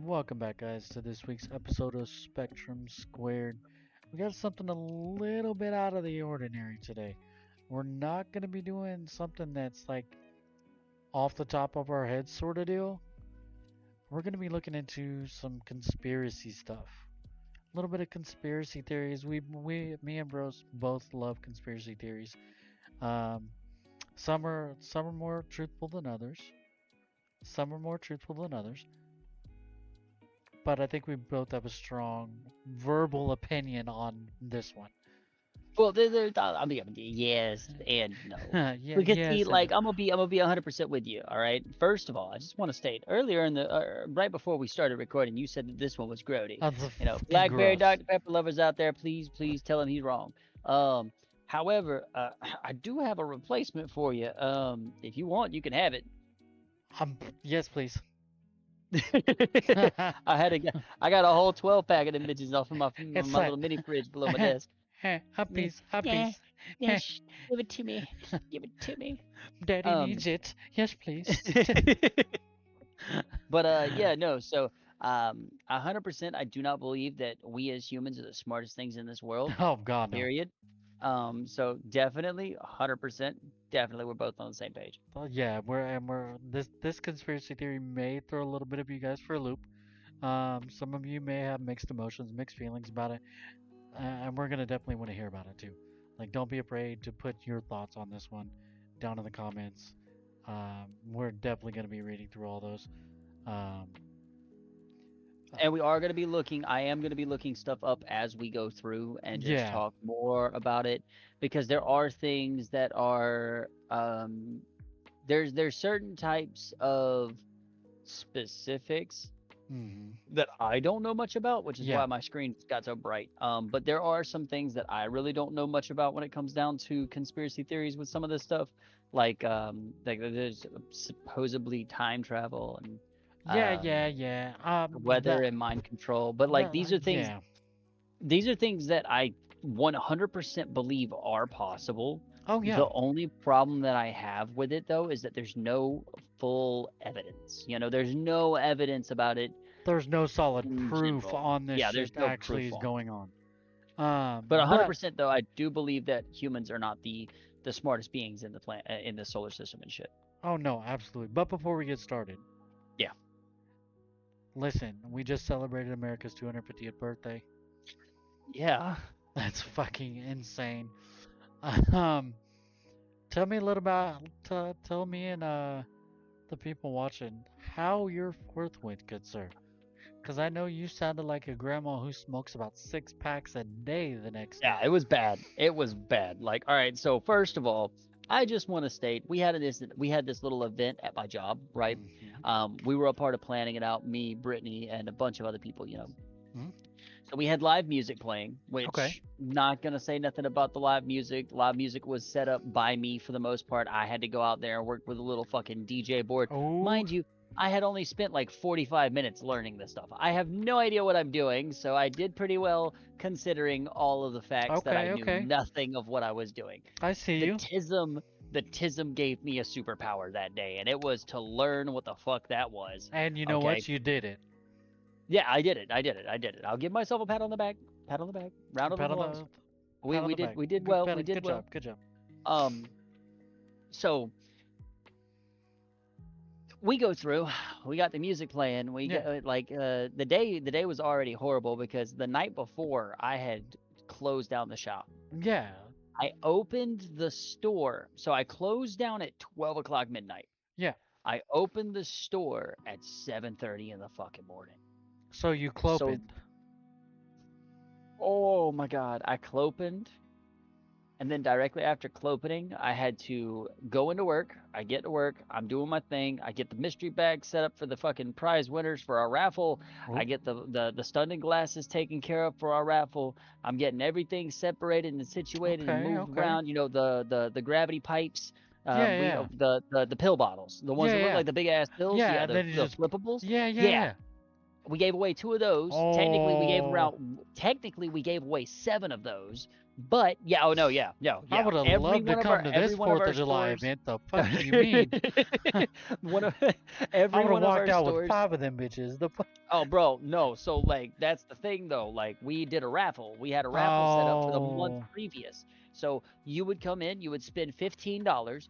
Welcome back, guys, to this week's episode of Spectrum Squared. We got something a little bit out of the ordinary today. We're not going to be doing something that's like off the top of our heads sort of deal. We're going to be looking into some conspiracy stuff. A little bit of conspiracy theories. Me and Bros both love conspiracy theories. Um, some are more truthful than others. Some are more truthful than others. But I think we both have a strong verbal opinion on this one. Well, I mean, yes and no. Because see, Yes, and like I'm gonna be 100% with you. All right. First of all, I just want to state earlier in the right before we started recording, you said that this one was grody. that's fucking Blackberry gross. Dr Pepper lovers out there, please tell him he's wrong. Um, However, I do have a replacement for you. If you want, you can have it. Yes, please. I got a whole 12 pack of them bitches off of It's my like little mini fridge below my desk. a Yeah, piece, a yeah, piece. yeah. Give it to me. Give it to me. Daddy Um, needs it. Yes, please. but yeah, no. So 100%, I do not believe that we as humans are the smartest things in this world. Oh God, no. Period. So definitely 100%. Definitely, we're both on the same page. Well, yeah, we're this conspiracy theory may throw a little bit of you guys for a loop. Some of you may have mixed emotions, mixed feelings about it, and we're gonna definitely want to hear about it too. Like, don't be afraid to put your thoughts on this one down in the comments. We're definitely gonna be reading through all those. Um, And we are going to be looking, I am going to be looking stuff up as we go through and just yeah. talk more about it because there are things that are, there's certain types of specifics Hmm. that I don't know much about, which is Yeah. why my screen got so bright. But there are some things that I really don't know much about when it comes down to conspiracy theories with some of this stuff, like there's supposedly time travel and Yeah. um, Yeah. Yeah. weather and mind control. But like Yeah. these are things that I 100% believe are possible. Oh yeah. The only problem that I have with it though is that there's no full evidence. There's no evidence about it There's no solid in proof general. on this Yeah, there's shit no actually proof is on it. going on. But But 100% though, I do believe that humans are not the smartest beings in the in the solar system and shit. oh no, absolutely. But before we get started, Yeah. listen, we just celebrated America's 250th birthday. Yeah. That's fucking insane. Um, tell me a little about tell me and the people watching how your fourth went, good sir. Because I know you sounded like a grandma who smokes about 6 packs a day the next Yeah, day. it was bad. It was bad. Like, all right, so first of all, I just want to state we had this little event at my job, right? Hmm. We were a part of planning it out, me, Brittany, and a bunch of other people. Hmm. So we had live music playing, Okay. which not gonna say nothing about the live music. Live music was set up by me for the most part. I had to go out there and work with a little fucking DJ board. Oh, Mind you, I had only spent like 45 minutes learning this stuff. I have no idea what I'm doing, so I did pretty well considering all of the facts that I okay, knew okay. nothing of what I was doing. I see The you. tism, the tism gave me a superpower that day, and it was to learn what the fuck that was. And you know Okay. what? You did it. Yeah, I did it. I did it. I did it. I'll give myself a pat on the back. Pat on the back. Round of Pat on applause. the We pat on we the did back. we did Good, well. We did good job. well. Good job. Um, so we go through. We got the music playing. We Yeah. got the day was already horrible because the night before I had closed down the shop. Yeah. I opened the store. So I closed down at 12 o'clock midnight. Yeah. I opened the store at 7:30 in the fucking morning. So you So, clopened. oh my God, I clopened. And then directly after clopening, I had to go into work. I get to work. I'm doing my thing. I get the mystery bag set up for the fucking prize winners for our raffle. I Oh, get the stunning glasses taken care of for our raffle. I'm getting everything separated and situated and okay, moved okay. around. The gravity pipes. Yeah, We yeah. the pill bottles, the ones Yeah, that look yeah. like the big ass pills. Yeah, Yeah, and the then you the just flippables. yeah, yeah, Yeah, yeah. We gave away 2 of those. Oh, Technically we gave away 7 of those. But yeah, oh no, yeah, no, I yeah. would have loved to come to Every this one of 4th our of July stores event. The fuck do you mean? one of I every would have one of walked our out with stores. 5 of them bitches. Oh, bro, no. So like that's the thing though. Like we did a raffle. We had a raffle set up for the month Oh, previous. So you would come in, you would spend $15,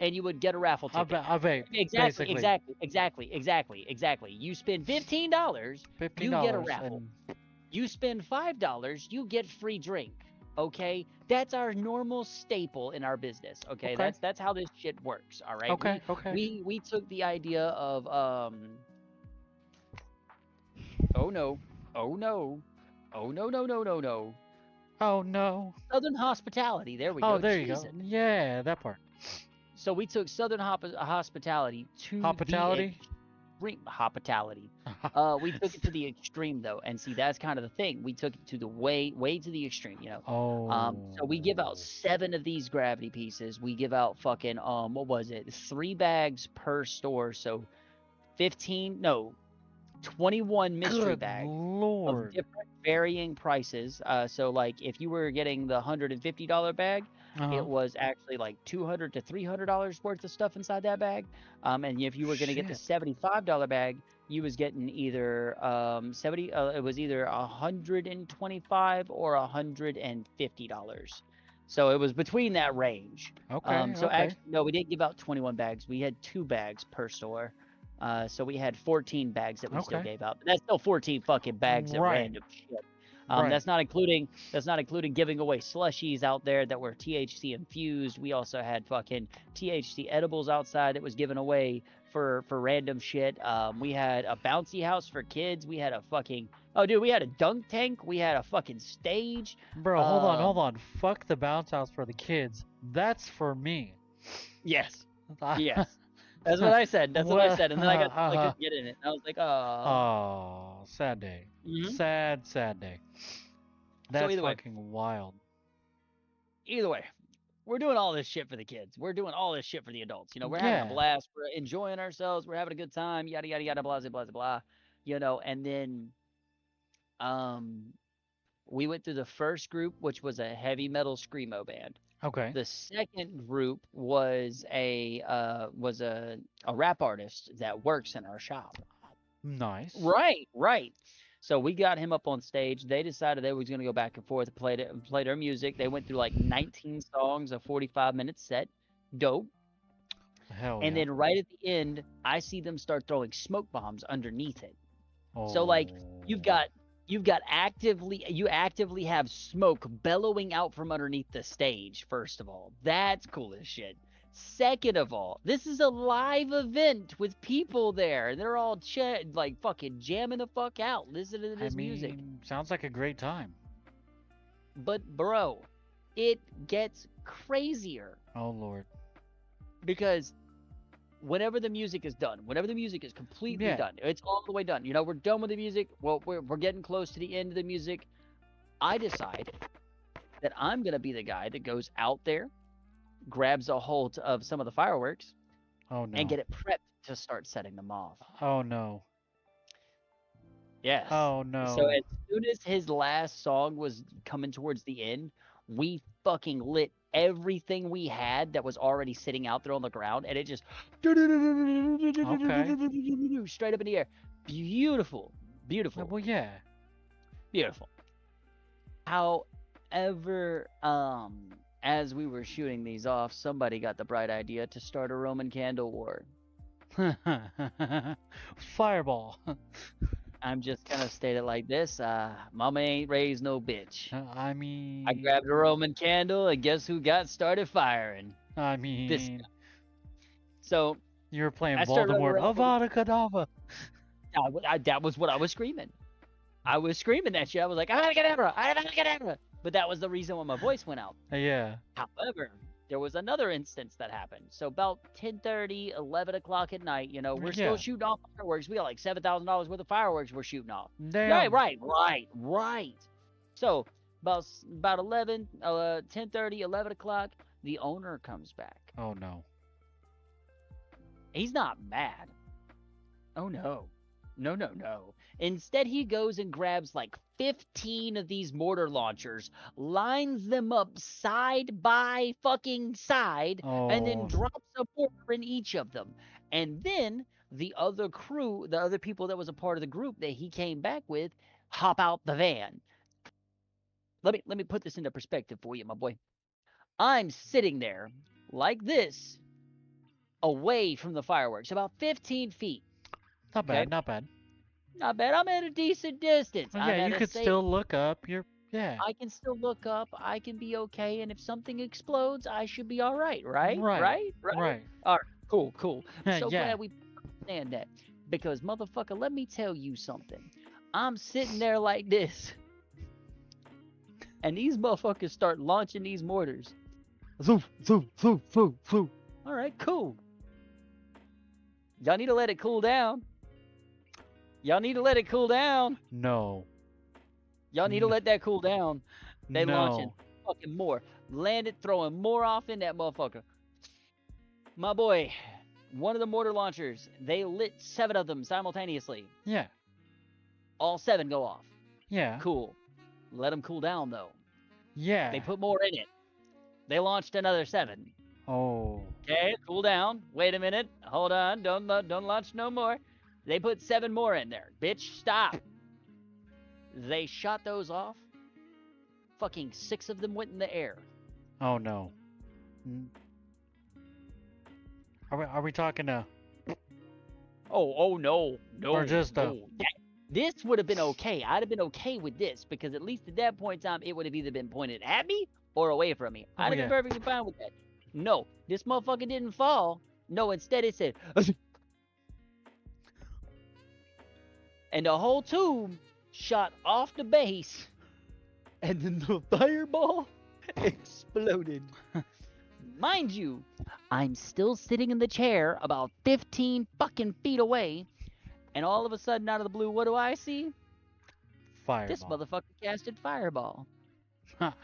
and you would get a raffle ticket. I vape, Exactly, basically. exactly, exactly, exactly, exactly. You spend $15, you get a $15 raffle. and You spend $5, you get free drink. Okay, that's our normal staple in our business. Okay, okay, that's how this shit works. All right, okay, okay. we took the idea of oh no, oh no, oh no no no no no, Oh no. Southern hospitality. There we Oh, go. there you go. Jesus. Yeah, that part. So we took Southern hospitality to the Hospitality? extreme. Hospitality. We took it to the extreme though, and see that's kind of the thing. We took it to the way to the extreme. So we give out Oh. 7 of these gravity pieces. We give out fucking what was it? 3 bags per store. So 15, no, 21 mystery Good bags of Lord. different varying prices. So like if you were getting the $150 bag, it Uh-huh. was actually like $200 to $300 worth of stuff inside that bag. And if you were gonna get the Shit. $75 bag, you was getting either 70. It was either 125 or $150. So it was between that range. Okay, So okay. actually, no, we didn't give out 21 bags. We had 2 bags per store. So we had 14 bags that we still Okay. gave out. But that's still 14 fucking bags at Right. random shit. Right. That's not including giving away slushies out there that were THC infused. We also had fucking THC edibles outside that was given away for random shit. We had a bouncy house for kids. We had a fucking we had a dunk tank. We had a fucking stage. Bro, hold on, hold Um, on. Fuck the bounce house for the kids. That's for me. yes, yes. That's what I said. That's what I Well, said. And then I couldn't get in it. And I was like, oh. oh, sad day. Mhm. Sad, sad day. So That's either way, fucking wild. either way, we're doing all this shit for the kids. We're doing all this shit for the adults. We're having a Yeah. blast. We're enjoying ourselves. We're having a good time. Yada yada yada. Blah blah blah blah. And then um, we went through the first group, which was a heavy metal screamo band. Okay. The second group was a rap artist that works in our shop. Nice. Right. So we got him up on stage. They decided they was gonna go back and forth and play their music. They went through like 19 songs, a 45-minute set. Dope. Hell And yeah. then right at the end, I see them start throwing smoke bombs underneath it. So like you've Oh. got you actively have smoke bellowing out from underneath the stage. First of all, that's cool as shit. Second of all, this is a live event with people there. They're all like fucking jamming the fuck out, listening to I this music. mean, sounds like a great time. But bro, it gets crazier Oh Lord. because whenever the music is done, whenever the music is completely Yeah. done, it's all the way done. We're done with the music. Well, we're getting close to the end of the music. I decide that I'm gonna be the guy that goes out there, grabs a hold of some of the fireworks, Oh no. and get it prepped to start setting them off. Oh no. Yes. Oh So no. as soon as his last song was coming towards the end, we fucking lit everything we had that was already sitting out there on the ground, and it just Okay. straight up in the air. Beautiful, beautiful, Well, yeah. beautiful. However, as we were shooting these off, somebody got the bright idea to start a Roman candle war. Fireball. I'm just gonna state it like this: Mama ain't raised no bitch. I I mean, grabbed a Roman candle, and guess who got started firing? I This. mean, So you were playing I started running Voldemort. around. Avada Kedavra. That was what I was screaming. I was screaming that shit. I was like, I gotta get Abra. But that was the reason why my voice went out. Yeah. However, there was another instance that happened. So about 10:30, 11 o'clock at night, we're still Yeah. shooting off fireworks. We got like $7,000 worth of fireworks we're shooting off. Damn. Right. So about 10:30, 11 o'clock, the owner comes back. Oh no. He's not mad. Oh no. No, no, no. Instead, he goes and grabs like 15 of these mortar launchers, lines them up side by fucking side, and then Oh, drops a mortar in each of them. And then the other crew, the other people that was a part of the group that he came back with, hop out the van. Let me put this into perspective for you, my boy. I'm sitting there like this, away from the fireworks, about 15 feet. not Okay, bad, not bad. not bad. I'm at a decent distance. Oh, yeah, I'm at you a could safe. still look up. Yeah, I can still look up. I can be okay. And if something explodes, I should be all right. Right? right, Right? Right? right. All right. Cool. Cool. I'm so Yeah, glad we understand that. Because, motherfucker, let me tell you something. I'm sitting there like this, and these motherfuckers start launching these mortars. Zoof, zoof, zoof, zoof, zoof. All right, cool. Y'all need to let it cool down. Y'all need to let it cool down. no, Y'all need to let that cool down. They launching no. fucking more. Landed, throwing more off in that motherfucker. My boy, one of the mortar launchers, they lit 7 of them simultaneously. Yeah, All 7 go off. yeah, Cool. Let them cool down, though. yeah. They put more in it. They launched another 7. Oh, Okay, cool down. Wait a minute. Hold on. Don't launch no more. They put 7 more in there. Bitch, stop. They shot those off. Fucking 6 of them went in the air. oh no. Mm. Are we talking Oh no, or just no. This would have been okay. I'd have been okay with this because at least at that point in time, it would have either been pointed at me or away from me. Oh, I'd have yeah. been perfectly fine with that. No, this motherfucker didn't fall. No, instead it said, and the whole tube shot off the base, and then the fireball exploded. Mind you, I'm still sitting in the chair about 15 fucking feet away, and all of a sudden, out of the blue, what do I see? This fireball? motherfucker casted fireball.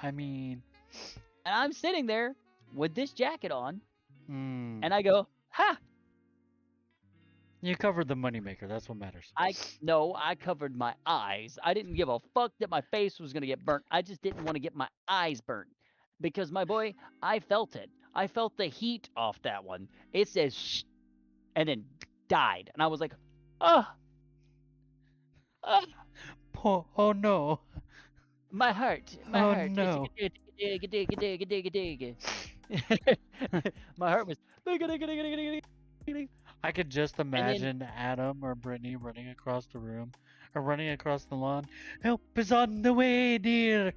I mean, And I'm sitting there with this jacket on, mm, and I go, ha! you covered the moneymaker. That's what matters. I covered my eyes. I didn't give a fuck that my face was gonna get burnt. I just didn't want to get my eyes burnt. Because my boy, I felt it. I felt the heat off that one. It says shh, and then died. And I was like, oh, Oh no. my heart, my Oh heart. no. My heart was. I could just And then imagine Adam or Brittany running across the room or running across the lawn. Help is on the way, dear.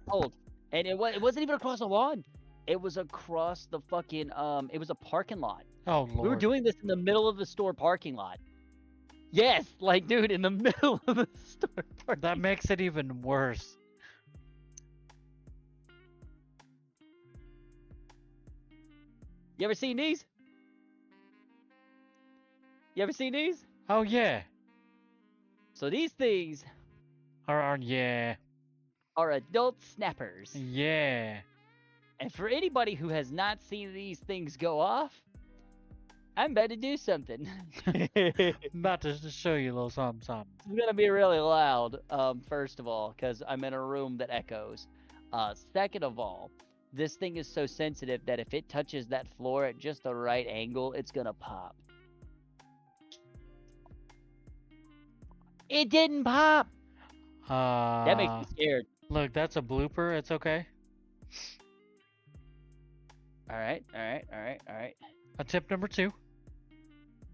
hold, and it wasn't even across the lawn. It was across the fucking It was a parking lot. Oh We were Lord. doing this in the middle of the store parking lot. Yes, like dude, in the middle of the store parking. That makes it even worse. You ever seen these? You ever seen these? Oh yeah. So these things Yeah. are adult snappers. Yeah. And for anybody who has not seen these things go off, I'm about to do something. It's I'm about to just show you a little something, something. gonna be really loud, first of all, because I'm in a room that echoes. Second of all, this thing is so sensitive that if it touches that floor at just the right angle, it's gonna pop. It didn't pop. That makes me scared. Look, that's a blooper. It's okay. All right, all right, all right, all right. A tip number 2.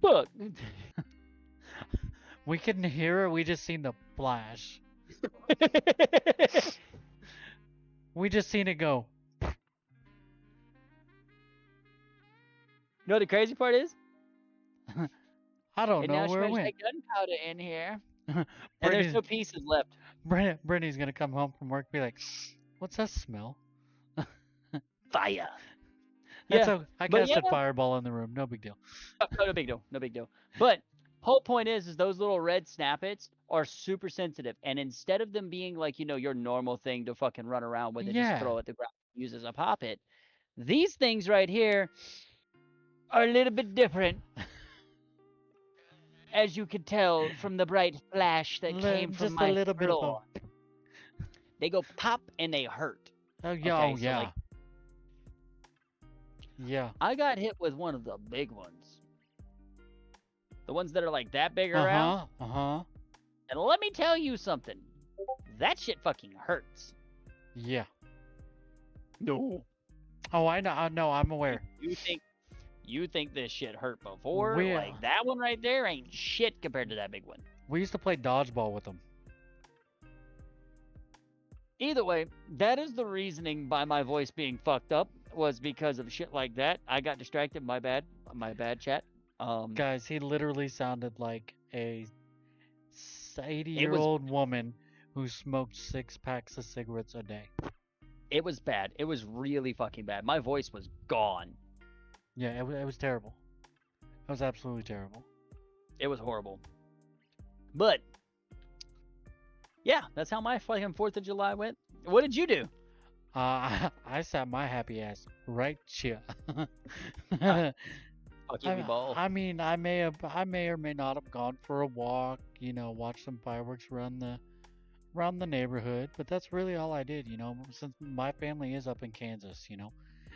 Fuck. We couldn't hear it. We just seen the flash. We just seen it go. You know what the crazy part is? I don't And know now where it there's went. gunpowder in here, and Brittany's, there's no pieces left. Brittany's gonna come home from work and be like, "What's that smell?" Fire. That's Yeah, I but casted yeah, fireball in the room. No big deal. no big deal, no big deal. But whole point is those little red snappets are super sensitive, and instead of them being like your normal thing to fucking run around with and just Yeah. throw at the ground, use as a pop it, these things right here are a little bit different. as you could tell from the bright flash that came from Just a my little bit of a. floor. They go pop and they hurt. Oh yeah, Okay, oh so like yeah, yeah. I got hit with one of the big ones. The ones that are like that big Uh around. huh. Uh huh. And let me tell you something. That shit fucking hurts. Yeah. No. Oh, I know. I know. I'm aware. You think this shit hurt before? We Like that one right there ain't shit compared to that big one. we used to play dodgeball with them. Either way, that is the reasoning by my voice being fucked up was because of shit like that. I got distracted. My bad. My bad, chat. Guys, he literally sounded like a It was 80-year-old woman who smoked 6 packs of cigarettes a day. it was bad. It was really fucking bad. My voice was gone. Yeah, it was terrible. It was absolutely terrible. It was horrible. But yeah, that's how my fucking 4th of July went. What did you do? I sat my happy ass right here. Fuck you, ball. I mean, I may or may not have gone for a walk. You know, watch some fireworks around the neighborhood. But that's really all I did. You know, since my family is up in Kansas. You know,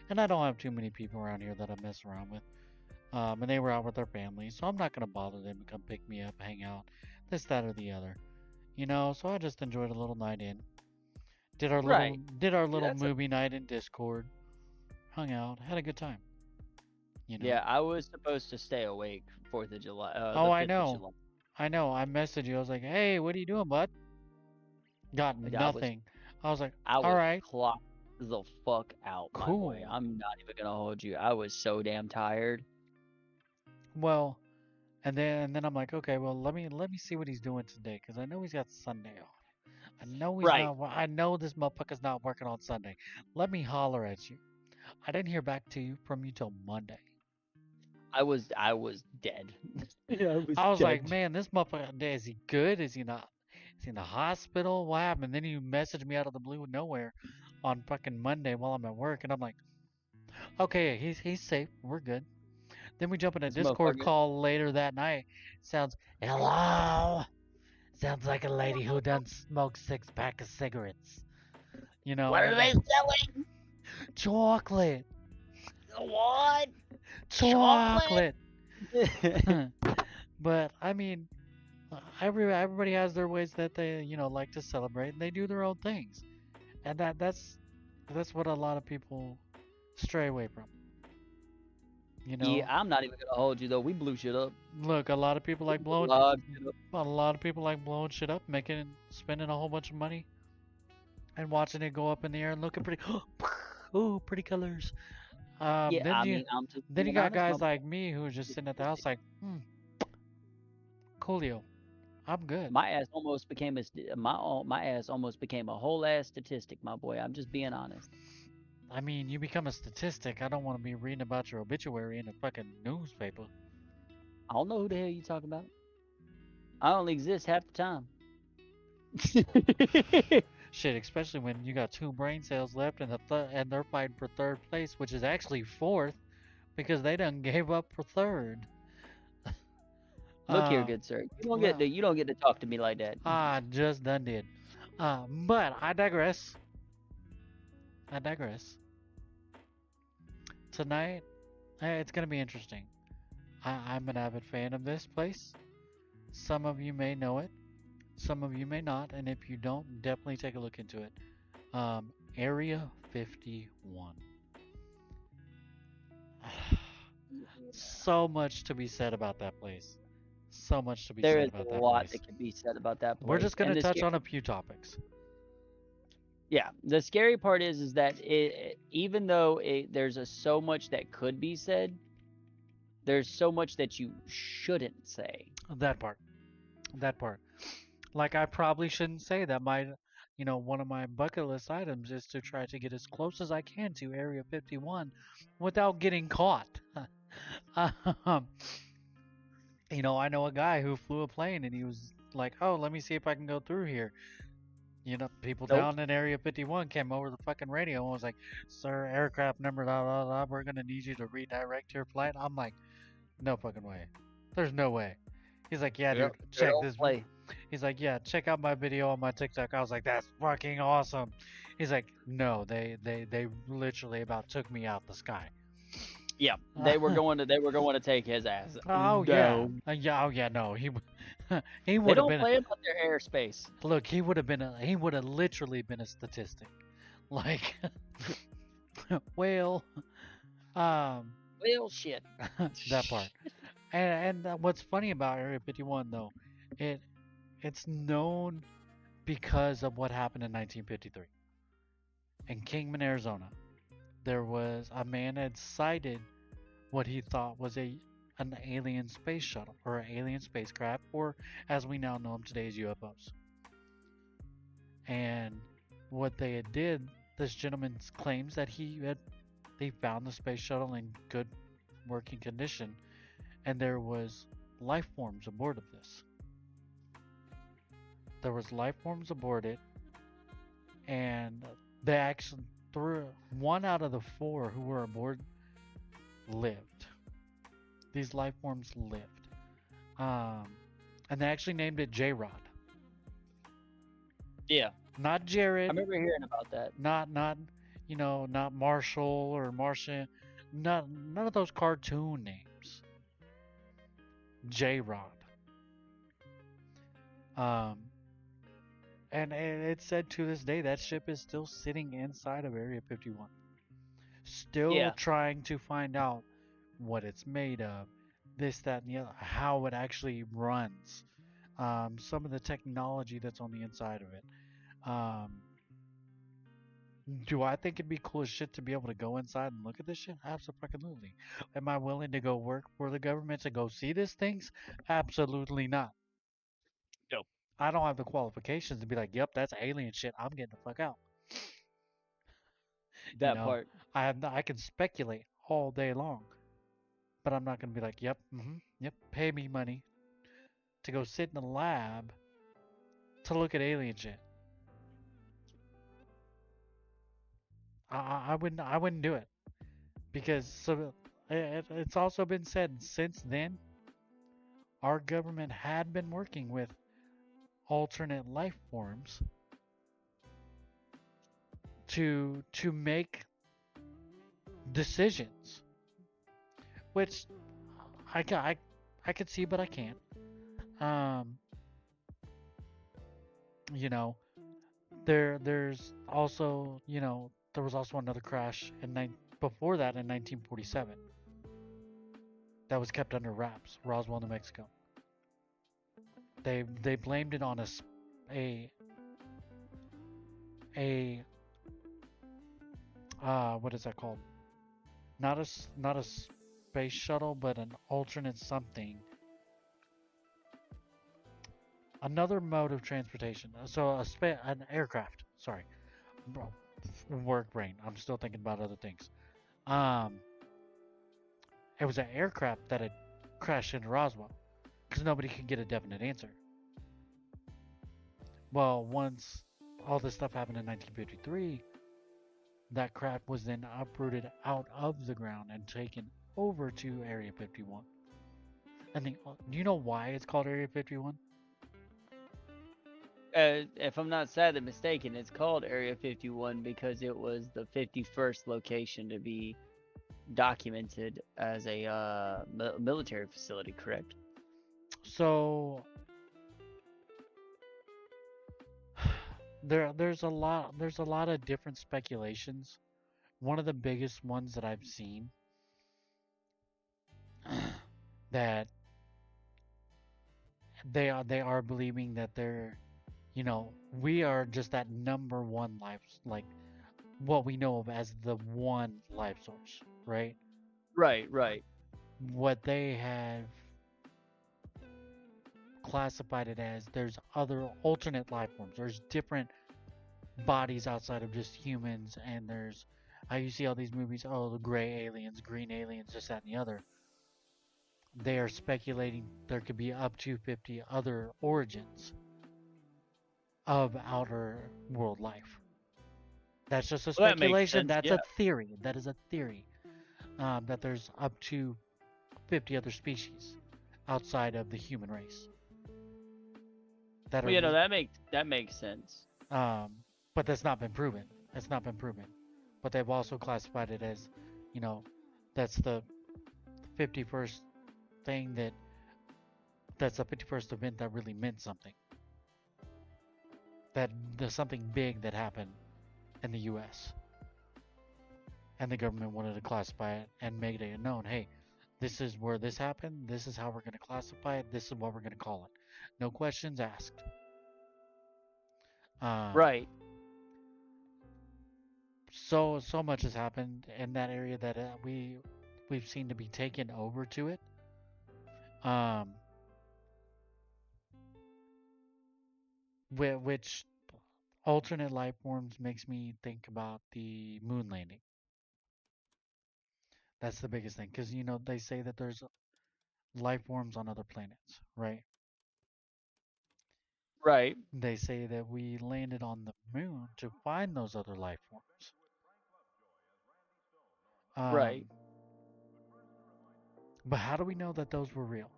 and I don't have too many people around here that I mess around with. And they were out with their families, so I'm not gonna bother them to come pick me up, hang out, this, that, or the other. You know, so I just enjoyed a little night in. Right. Did our little That's movie night in Discord. Hung out, had a good time. You know. Yeah, I was supposed to stay awake 4th of July. Oh, The I 5th of know. July. I know. I messaged you. I was like, "Hey, what are you doing, bud?" Got Like, I was nothing. I was like, I "All was right, clocked the fuck out, my boy. cool." I'm not even gonna hold you. I was so damn tired. Well, and then I'm like, "Okay, well, let me see what he's doing today, because I know he's got Sunday off. I know he's Right. not. I know this motherfucker's not working on Sunday. Let me holler at you." I didn't hear back to you from you till Monday. I was dead. Yeah, I was I was like, dead. "Man, this motherfucker, is he good? Is he not? Is he in the hospital? What happened?" And then you messaged me out of the blue nowhere on fucking Monday while I'm at work, and I'm like, "Okay, he's safe. We're good." Then we jump in a This Discord motherfucker. call later that night. Sounds, "Hello." Sounds like a lady who done smoked 6 packs of cigarettes. You know, What are and they selling? chocolate, What? Chocolate? chocolate. But I mean, everybody has their ways that they like to celebrate, and they do their own things, and that's what a lot of people stray away from. You Yeah, know, I'm not even gonna hold you though. We blew shit up. look, a lot of people We like blew a blowing, lot of shit up. a lot of people like blowing shit up, spending a whole bunch of money, and watching it go up in the air and looking pretty. Ooh, pretty colors. Yeah, Then I you mean, I'm just then you being got honest, my guys boy. like me who are just sitting at the house like, coolio, I'm good. My ass almost became my ass almost became a whole ass statistic, my boy. I'm just being honest. I mean, you become a statistic. I don't want to be reading about your obituary in a fucking newspaper. I don't know who the hell you talking about. I only exist half the time. Shit, especially when you got 2 brain cells left and they're fighting for third place, which is actually fourth because they done gave up for third. Look here, Uh, good sir. well, You don't get to talk to me like that. I just done did. But I digress. I digress. Tonight, it's gonna be interesting. I'm an avid fan of this place. Some of you may know it, some of you may not, and if you don't, definitely take a look into it. Area 51. So much to be said about that place. So much to be There said is a about that lot place. that can be said about that We're just place. gonna touch on a few topics. Yeah, the scary part is that even though there's so much that could be said, there's so much that you shouldn't say. That part. That part. Like I probably shouldn't say that one of my bucket list items is to try to get as close as I can to Area 51 without getting caught. um, I know a guy who flew a plane and he was like, "Oh, let me see if I can go through here." People Nope. down in Area 51 came over the fucking radio and was like, "Sir, aircraft number, blah, blah, blah, we're gonna need you to redirect your flight." I'm like, no fucking way. There's no way. He's like, yeah, dude, Yep. They check don't this. play. He's like, yeah, check out my video on my TikTok. I was like, that's fucking awesome. He's like, no, they literally about took me out the sky. Yeah, they were going to take his ass Oh yeah, down. yeah, oh yeah. No, he They would have don't been. play about their airspace. Look, he would have been. He would have literally been a statistic. Like, well, um, Well, shit. that part. And what's funny about Area 51 though, it it's known because of what happened in 1953 in Kingman, Arizona. There was a man had sighted what he thought was a an alien space shuttle or an alien spacecraft, or as we now know them today as UFOs. And what they had did, this gentleman claims that they found the space shuttle in good working condition, and there was life forms aboard of this. There was life forms aboard it, and they actually threw one out of the four who were aboard lived. These life forms lived. Um, and they actually named it J-Rod. Yeah, Not I Jared, remember hearing about that. not not Marshall or Martian, not none of those cartoon names. J-Rod. Um, and it's said to this day that ship is still sitting inside of Area 51, still Yeah, trying to find out what it's made of, this, that, and the other, how it actually runs, some of the technology that's on the inside of it. Um, do I think it'd be cool as shit to be able to go inside and look at this shit? Absolutely. Am I willing to go work for the government to go see these things? Absolutely not. no, I don't have the qualifications to be like, yep, that's alien shit. I'm getting the fuck out. You that know, part. I can speculate all day long, but I'm not gonna be like, yep, yep, pay me money to go sit in a lab to look at alien shit. I wouldn't do it because it's also been said since then our government had been working with alternate life forms to make decisions, which I I I could see, but I can't. Um, you know, there's also there was also another crash before that in 1947 that was kept under wraps, Roswell, New Mexico. They blamed it on a a what is that called? Not a space shuttle, but an alternate something, another mode of transportation. So an aircraft. Sorry, bro, work brain. I'm still thinking about other things. Um, it was an aircraft that had crashed into Roswell because nobody could get a definite answer. Well, once all this stuff happened in 1953, that craft was then uprooted out of the ground and taken over to Area 51. And do you know why it's called Area 51? If I'm not sadly mistaken, it's called Area 51 because it was the 51st location to be documented as a military facility, correct? So there's a lot of different speculations. One of the biggest ones that I've seen that they are believing that we are just that number one life, like what we know of as the one life source, right? Right, right. What they have classified it as, there's other alternate life forms. There's different bodies outside of just humans, and there's how you see all these movies, oh, the gray aliens, green aliens, this, that, and the other. They are speculating there could be up to 50 other origins of outer world life. That's just a Well, that makes speculation. sense. That's Yeah. a theory. That is a theory. That there's up to 50 other species outside of the human race that Well, are, that makes sense. um, but that's not been proven. It's not been proven. But they've also classified it as, you know, that's the 51st thing that's a 51st event that really meant something. That there's something big that happened in the U.S. and the government wanted to classify it and make it known. Hey, this is where this happened. This is how we're going to classify it. This is what we're going to call it. No questions asked. Um, Right. so much has happened in that area that we've seen to be taken over to it. Um, which alternate life forms makes me think about the moon landing. That's the biggest thing because they say that there's life forms on other planets, right? Right. They say that we landed on the moon to find those other life forms. Right. Um, but how do we know that those were real?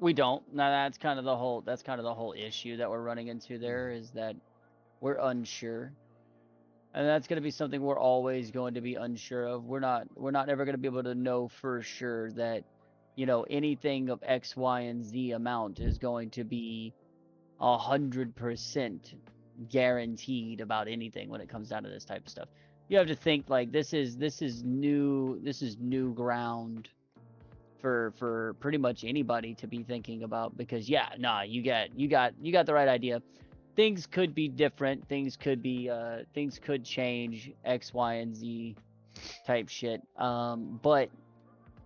We don't. Now that's kind of the whole issue that we're running into there Mm. is that we're unsure. And that's going to be something we're always going to be unsure of. We're not ever going to be able to know for sure that anything of X, Y, and Z amount is going to be 100% guaranteed about anything when it comes down to this type of stuff. You have to think like this is new ground for pretty much anybody to be thinking about because yeah, nah, you got the right idea. Things could be different, things could change X, Y, and Z type shit. But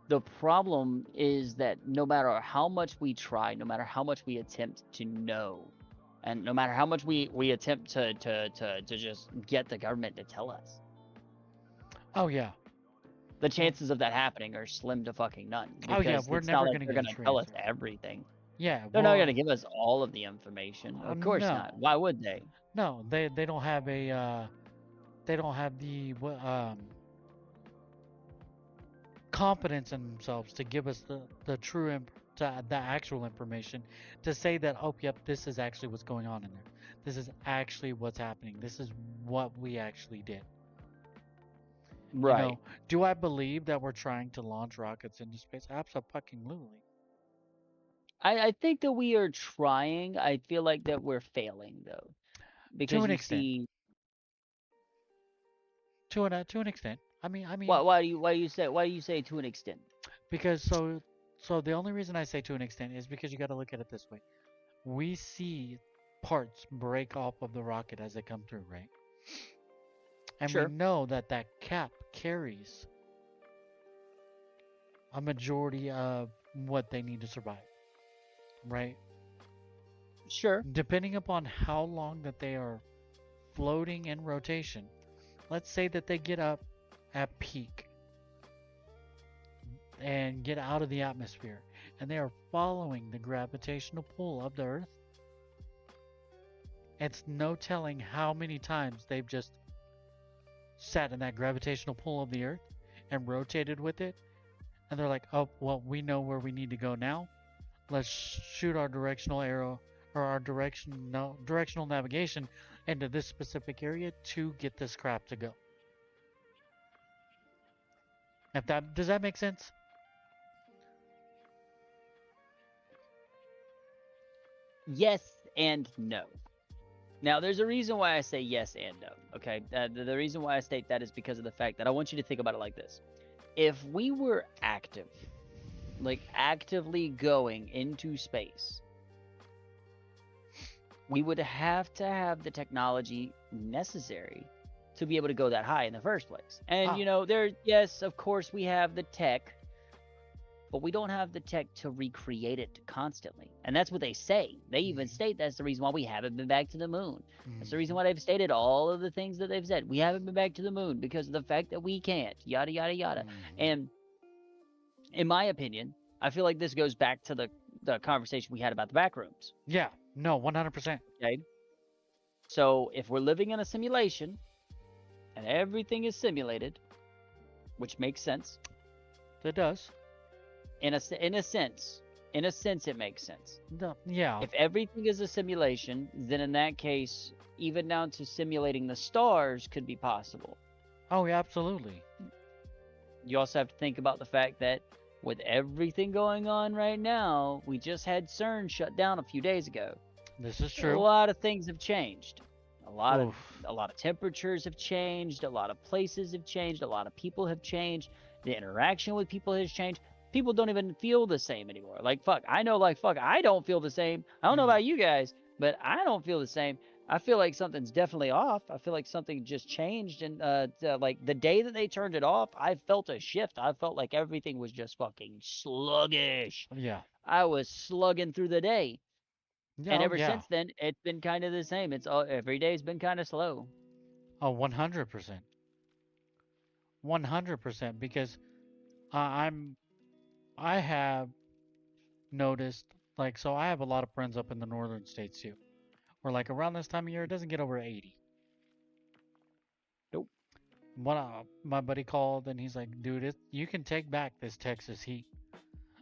the problem is that no matter how much we try, no matter how much we attempt to know, and no matter how much we attempt to just get the government to tell us, Oh yeah. the Well, chances of that happening are slim to fucking none oh yeah. because We're it's not never like gonna they're get a gonna true tell us answer. everything. Yeah. They're not gonna Well, give us all of the information. Of course not. no, Why would they? no. They don't have a they don't have the confidence in themselves to give us the true the actual information to say that, oh yep, this is actually what's going on in there. This is actually what's happening. This is what we actually did. You Right. know, do I believe that we're trying to launch rockets into space? Absolutely. I think that we are trying. I feel like that we're failing though, To because an you extent. see, To an extent. I mean, why do you say to an extent? because so the only reason I say to an extent is because you got to look at it this way. We see parts break off of the rocket as they come through, right? And we Sure, know that that cap carries a majority of what they need to survive, right? sure, Depending upon how long that they are floating in rotation, let's say that they get up at peak and get out of the atmosphere and they are following the gravitational pull of the Earth, it's no telling how many times they've just sat in that gravitational pull of the Earth and rotated with it. And they're like, oh, well, we know where we need to go now. Let's shoot our directional arrow or our directional navigation into this specific area to get this craft to go. If that does that make sense? yes and no. Now, there's a reason why I say yes and no. Okay, the reason why I state that is because of the fact that I want you to think about it like this: if we were active, like actively going into space, we would have to have the technology necessary to be able to go that high in the first place. And Oh, yes, of course we have the tech, but we don't have the tech to recreate it constantly. And that's what they say. They even mm-hmm, state that's the reason why we haven't been back to the moon. That's the reason mm-hmm, why they've stated all of the things that they've said. We haven't been back to the moon because of the fact that we can't, yada, yada, yada. mm-hmm. And in my opinion, I feel like this goes back to the conversation we had about the back rooms. Yeah, no, 100%. Okay. So if we're living in a simulation and everything is simulated, which makes sense, It does. In a sense, it makes sense. No, yeah. If everything is a simulation, then in that case, even down to simulating the stars could be possible. Oh, yeah, absolutely. You also have to think about the fact that with everything going on right now, we just had CERN shut down a few days ago. This is A true. lot of things have changed. A lot of Oof. a lot of temperatures have changed, a lot of places have changed, a lot of people have changed, the interaction with people has changed. People don't even feel the same anymore. Like fuck, I know like fuck, I don't feel the same. I don't know Mm. about you guys, but I don't feel the same. I feel like something's definitely off. I feel like something just changed, and like the day that they turned it off, I felt a shift. I felt like everything was just fucking sluggish. Yeah. I was slugging through the day, Yeah, and oh, ever yeah. since then, it's been kind of the same. It's all every day's been kind of slow. Oh, 100%. 100%. Because I'm, I have noticed, like, so I have a lot of friends up in the northern states too. Where, like, around this time of year, it doesn't get over 80. Nope. My buddy called and he's like, dude, you can take back this Texas heat.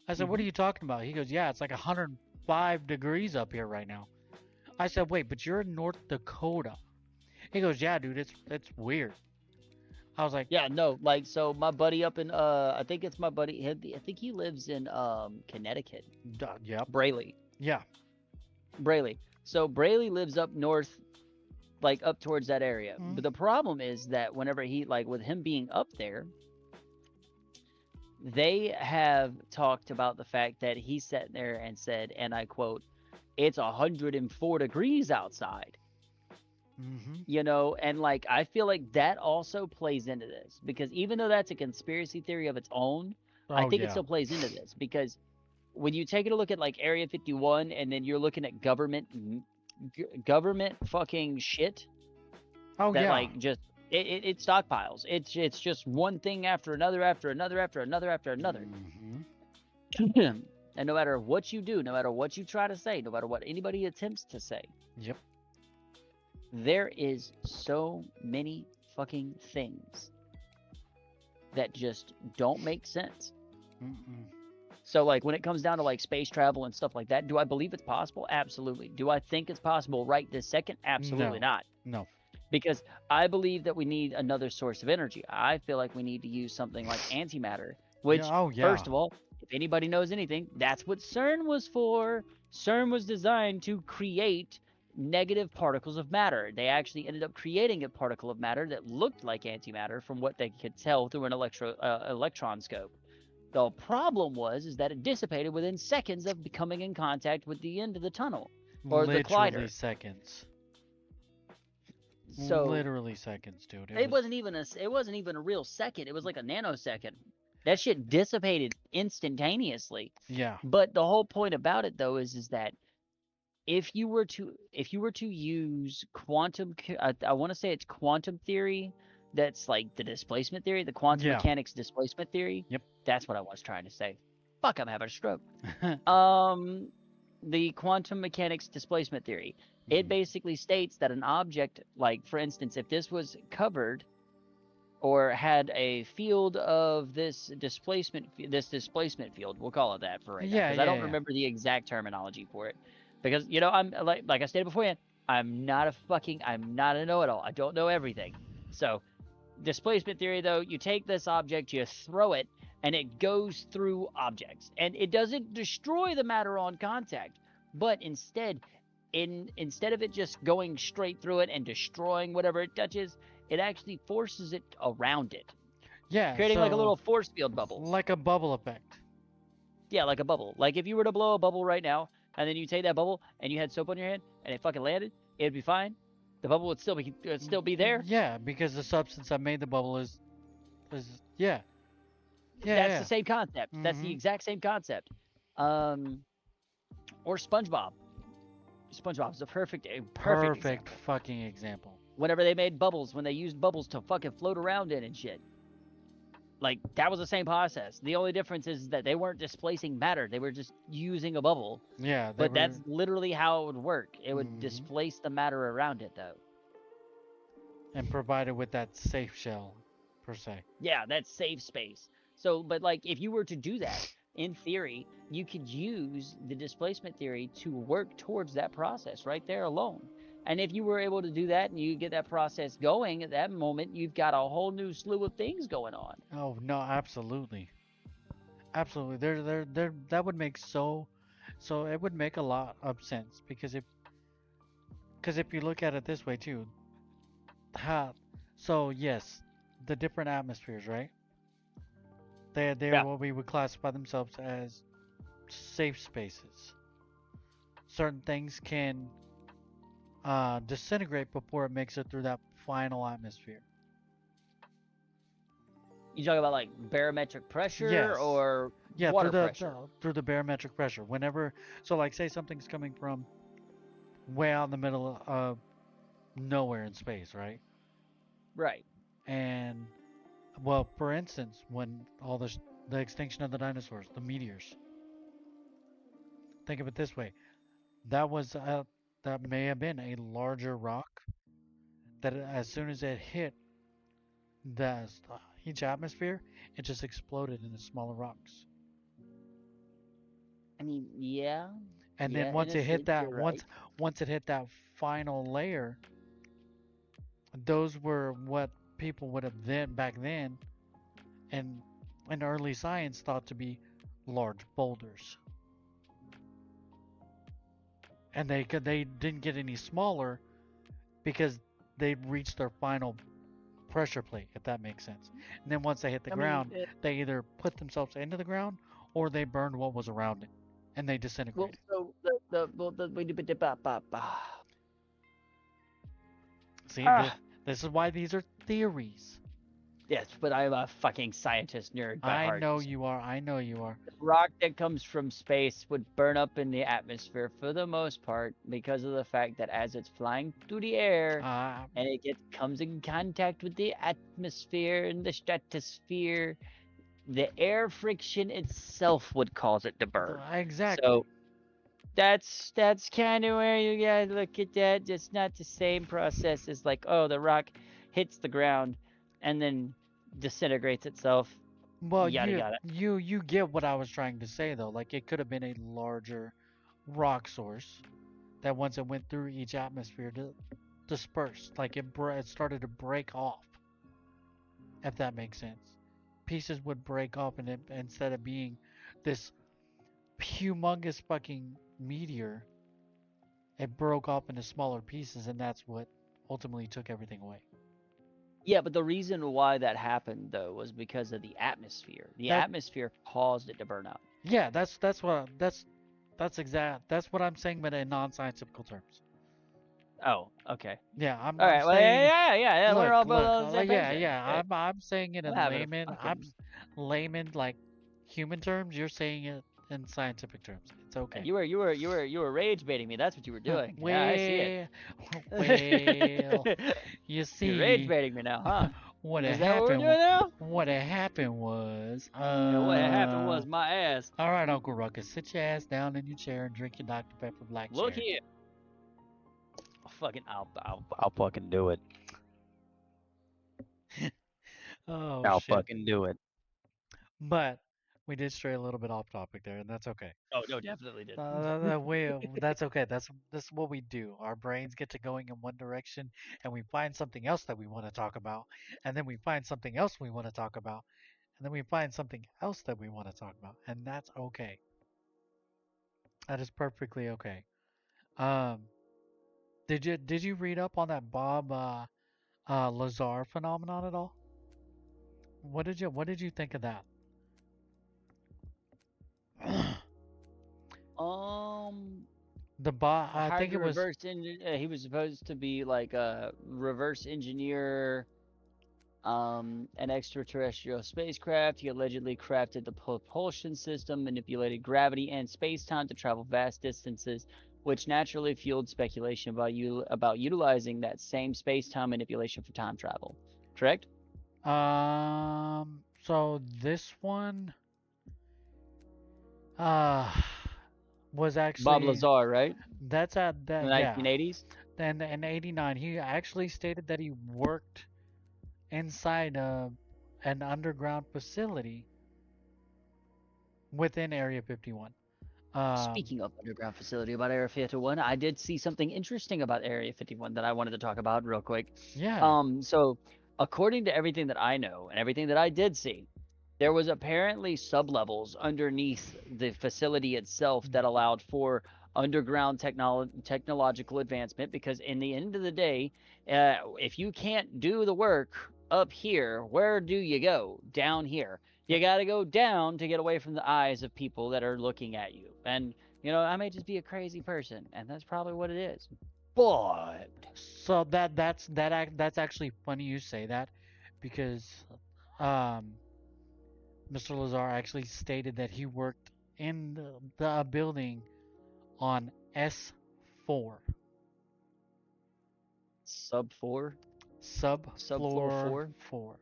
I said, what Mm-hmm. are you talking about? He goes, yeah, it's like 105 degrees up here right now. I said, wait, but you're in North Dakota. He goes, yeah, dude, it's weird. I was like, Yeah, no, like so my buddy up in I think it's my buddy. I think he lives in Connecticut, Yep, Braley, yeah, Braley. So Braley lives up north, like up towards that area. mm, But the problem is that whenever he like with him being up there, they have talked about the fact that he sat there and said, and I quote, "It's 104 degrees outside." mm-hmm. And like I feel like that also plays into this because even though that's a conspiracy theory of its own, I Oh think it yeah, still plays into this because when you take a look at like Area 51 and then you're looking at government fucking shit oh that yeah, like just it stockpiles. It's just one thing after another after another after another after another. mm-hmm. And no matter what you do, no matter what you try to say, no matter what anybody attempts to say, Yep, there is so many fucking things that just don't make sense. mm-mm. So like when it comes down to like space travel and stuff like that, do I believe it's possible? Absolutely. Do I think it's possible right this second? Absolutely No, not. no, Because I believe that we need another source of energy. I feel like we need to use something like antimatter, yeah, which oh yeah, first of all, if anybody knows anything, that's what CERN was for. CERN was designed to create negative particles of matter. They actually ended up creating a particle of matter that looked like antimatter from what they could tell through an electron scope. The problem was is that it dissipated within seconds of becoming in contact with the end of the tunnel or the literally collider. seconds, So literally seconds, dude. It it was, wasn't even a real second. It was like a nanosecond. That shit dissipated instantaneously. yeah, But the whole point about it though is that if you were to use I want to say it's quantum theory, that's like the displacement theory, the quantum yeah, mechanics displacement theory. yep, That's what I was trying to say. Fuck, I'm having a stroke. Um, the quantum mechanics displacement theory. It Mhm. basically states that an object, like for instance, if this was covered or had a field of this displacement field, we'll call it that for right now, yeah, because I yeah, don't yeah. remember the exact terminology for it. Because I'm like I stated beforehand, I'm not a know-it-all. I don't know everything. So displacement theory, though, you take this object, you throw it, and it goes through objects, and it doesn't destroy the matter on contact, but instead of it just going straight through it and destroying whatever it touches, it actually forces it around it, Yeah, creating like a so little force field bubbles. like a bubble effect. Yeah, like a bubble. Like if you were to blow a bubble right now, and then you take that bubble and you had soap on your hand and it fucking landed, it'd be fine. The bubble would still be there. Yeah, because the substance that made the bubble is yeah, yeah, That's yeah. the same concept. That's the Mm-hmm. exact same concept. Um, or SpongeBob. SpongeBob is a perfect Perfect example. fucking example. Whenever they made bubbles, when they used bubbles to fucking float around in and shit, like that was the same process. The only difference is that they weren't displacing matter; they were just using a bubble. Yeah, they But were. that's literally how it would work. It would Mm-hmm. displace the matter around it, though. And provided with that safe shell, per se. Yeah, that's safe space. So, but like if you were to do that, in theory, you could use the displacement theory to work towards that process right there alone. And if you were able to do that and you get that process going at that moment, you've got a whole new slew of things going on. Oh no, absolutely, absolutely. That would make so it would make a lot of sense because if you look at it this way too, how so yes, the different atmospheres, right? They're Yeah. what we would classify themselves as safe spaces. Certain things can disintegrate before it makes it through that final atmosphere. You talk about like barometric pressure Yes. or Yeah, water pressure. through the barometric pressure. Whenever so like say something's coming from way out in the middle of nowhere in space, right? Right. And well, for instance, when all the extinction of the dinosaurs, the meteors. Think of it this way: that was that may have been a larger rock that as soon as it hit the each atmosphere, it just exploded into smaller rocks. I mean, yeah. And then Yeah, in a sense, you're right. once it hit that final layer, those were what people would have then back then and in early science thought to be large boulders. And they didn't get any smaller because they reached their final pressure plate, if that makes sense. And then once they hit the I mean, ground, they either put themselves into the ground or they burned what was around it, and they well, disintegrated. so See, ah, this is why these are theories. yes, but I'm a fucking scientist nerd by I heart. know you are. I know you are. The rock that comes from space would burn up in the atmosphere for the most part because of the fact that as it's flying through the air Uh, and it comes in contact with the atmosphere and the stratosphere, the air friction itself would cause it to burn. exactly. So that's kind of where you gotta look at that. It's not the same process as like, oh, the rock hits the ground and then disintegrates itself. Well, Yada yada. you get what I was trying to say though. Like it could have been a larger rock source that once it went through each atmosphere dispersed. Like it started to break off, if that makes sense. Pieces would break off, and instead of being this humongous fucking meteor, it broke off into smaller pieces, and that's what ultimately took everything away. Yeah, but the reason why that happened though was because of the atmosphere. The That atmosphere caused it to burn out. yeah, that's exact. That's what I'm saying, but in non-scientific terms. Oh, okay. Yeah, All I'm right. Well, saying, yeah. We're all both look, on the same page yeah, then. yeah. Hey, I'm saying it I'm in having a fucking. layman like human terms. You're saying it in scientific terms. It's okay. You were rage baiting me. That's what you were doing. Yeah, I see it. Well, well, you You're rage see, baiting me now, huh? what had Is that what we're happened? doing now? What had happened was, And what happened was my ass. all right, Uncle Ruckus, sit your ass down in your chair and drink your Dr. Pepper Black Look Cherry. here. I'll fucking do it. Oh I'll shit! fucking do it. But we did stray a little bit off topic there, and that's okay. Oh no, definitely did. That's okay. That's what we do. Our brains get to going in one direction, and we find something else that we want to talk about, and then we find something else we want to talk about, and then we find something else that we want to talk about, and that's okay. That is perfectly okay. Um, did you read up on that Bob Lazar phenomenon at all? What did you think of that? Um, The Bob, I I hired think the it was. reverse engine. He was supposed to be like a reverse engineer, an extraterrestrial spacecraft. He allegedly crafted the propulsion system, manipulated gravity and space-time to travel vast distances, which naturally fueled speculation about utilizing that same space-time manipulation for time travel. Correct? So this one, uh, was Bob actually Lazar, right? that's at In the that yeah. 1980s. Then in '89, he actually stated that he worked inside an underground facility within Area 51. Um, Speaking of underground facility about Area 51, I did see something interesting about Area 51 that I wanted to talk about real quick. yeah. So according to everything that I know and everything that I did see, there was apparently sublevels underneath the facility itself that allowed for underground technological advancement because in the end of the day, if you can't do the work up here, where do you go? Down here. You got to go down to get away from the eyes of people that are looking at you. And I may just be a crazy person, and that's probably what it is. But So that's actually funny you say that, because um, Mr. Lazar actually stated that he worked in the building on S4, sub 4, subfloor subfloor 4. 4.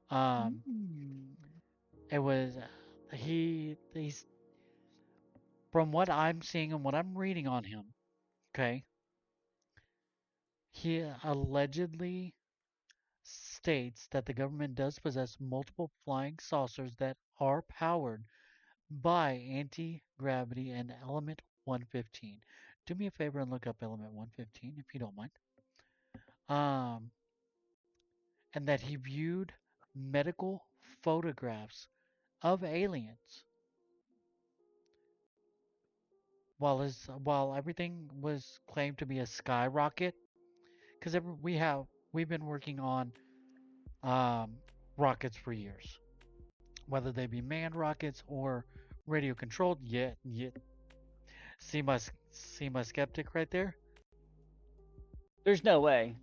Um, Mm. it was he's from what I'm seeing and what I'm reading on him. Okay, he allegedly states that the government does possess multiple flying saucers that are powered by anti-gravity and element 115. Do me a favor and look up element 115 if you don't mind. Um, and that he viewed medical photographs of aliens while everything was claimed to be a skyrocket, because we've been working on um, rockets for years, whether they be manned rockets or radio controlled. Yeah. See my skeptic right there. There's no way.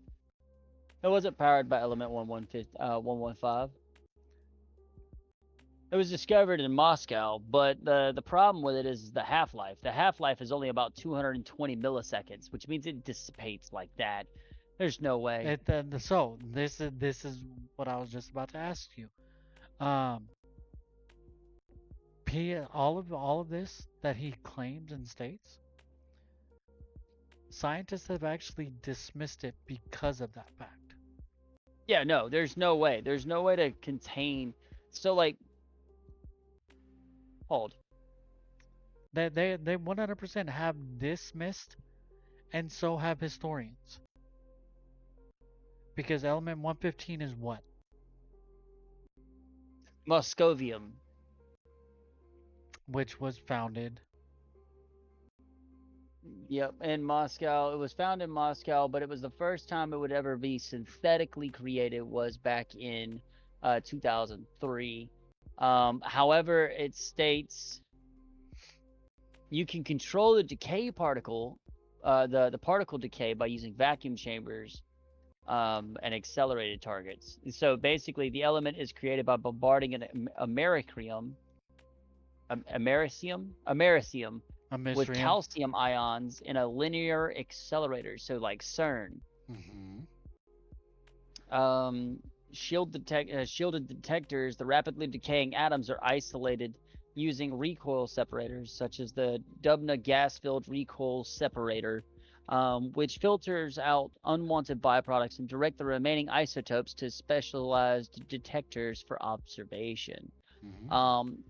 It wasn't powered by element 115. It was discovered in Moscow, but the problem with it is the half-life. The half-life is only about 220 milliseconds, which means it dissipates like that. There's no way. So this is what I was just about to ask you. Um, all of this that he claims and states, scientists have actually dismissed it because of that fact. Yeah, no, there's no way. There's no way to contain. So like, hold. They 100% have dismissed, and so have historians. Because element 115 is what? Moscovium. Which was founded. Yep, in Moscow. It was found in Moscow, but it was the first time it would ever be synthetically created was back in 2003. However, it states you can control the decay particle, the particle decay by using vacuum chambers and accelerated targets. So basically, the element is created by bombarding an americium A with mystery. calcium ions in a linear accelerator, so like CERN. Mm-hmm. Shielded detectors, the rapidly decaying atoms are isolated using recoil separators, such as the Dubna gas-filled recoil separator, which filters out unwanted byproducts and direct the remaining isotopes to specialized detectors for observation. Mm-hmm. Um,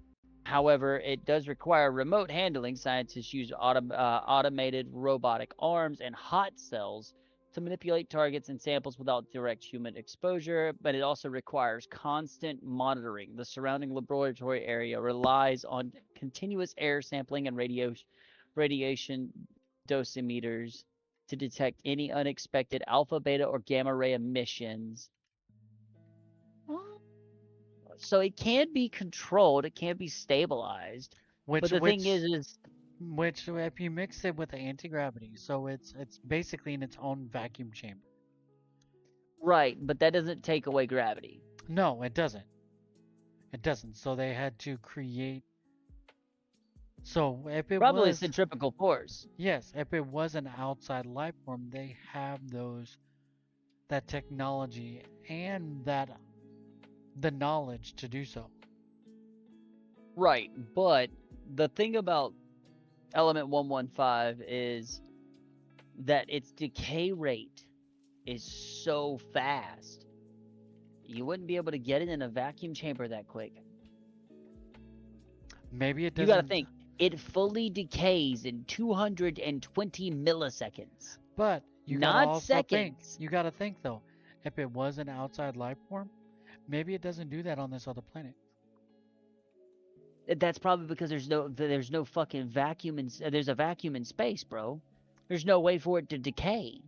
However, it does require remote handling. Scientists use automated robotic arms and hot cells to manipulate targets and samples without direct human exposure, but it also requires constant monitoring. The surrounding laboratory area relies on continuous air sampling and radiation dosimeters to detect any unexpected alpha, beta, or gamma ray emissions. So it can be controlled, it can be stabilized. But Which the thing which is which if you mix it with the anti-gravity, so it's basically in its own vacuum chamber. right, but that doesn't take away gravity. No, it doesn't. It doesn't. So they had to create. So if it Probably was, centrifugal force. yes, if it was an outside life form, they have that technology and the knowledge to do so. Right, but the thing about element 115 is that its decay rate is so fast. You wouldn't be able to get it in a vacuum chamber that quick. Maybe it You got to doesn't. think, it fully decays in 220 milliseconds, But you gotta not also think. seconds. You gotta think though. If it was an outside life form, maybe it doesn't do that on this other planet. That's probably because there's no fucking vacuum in there's a vacuum in space, bro. There's no way for it to decay.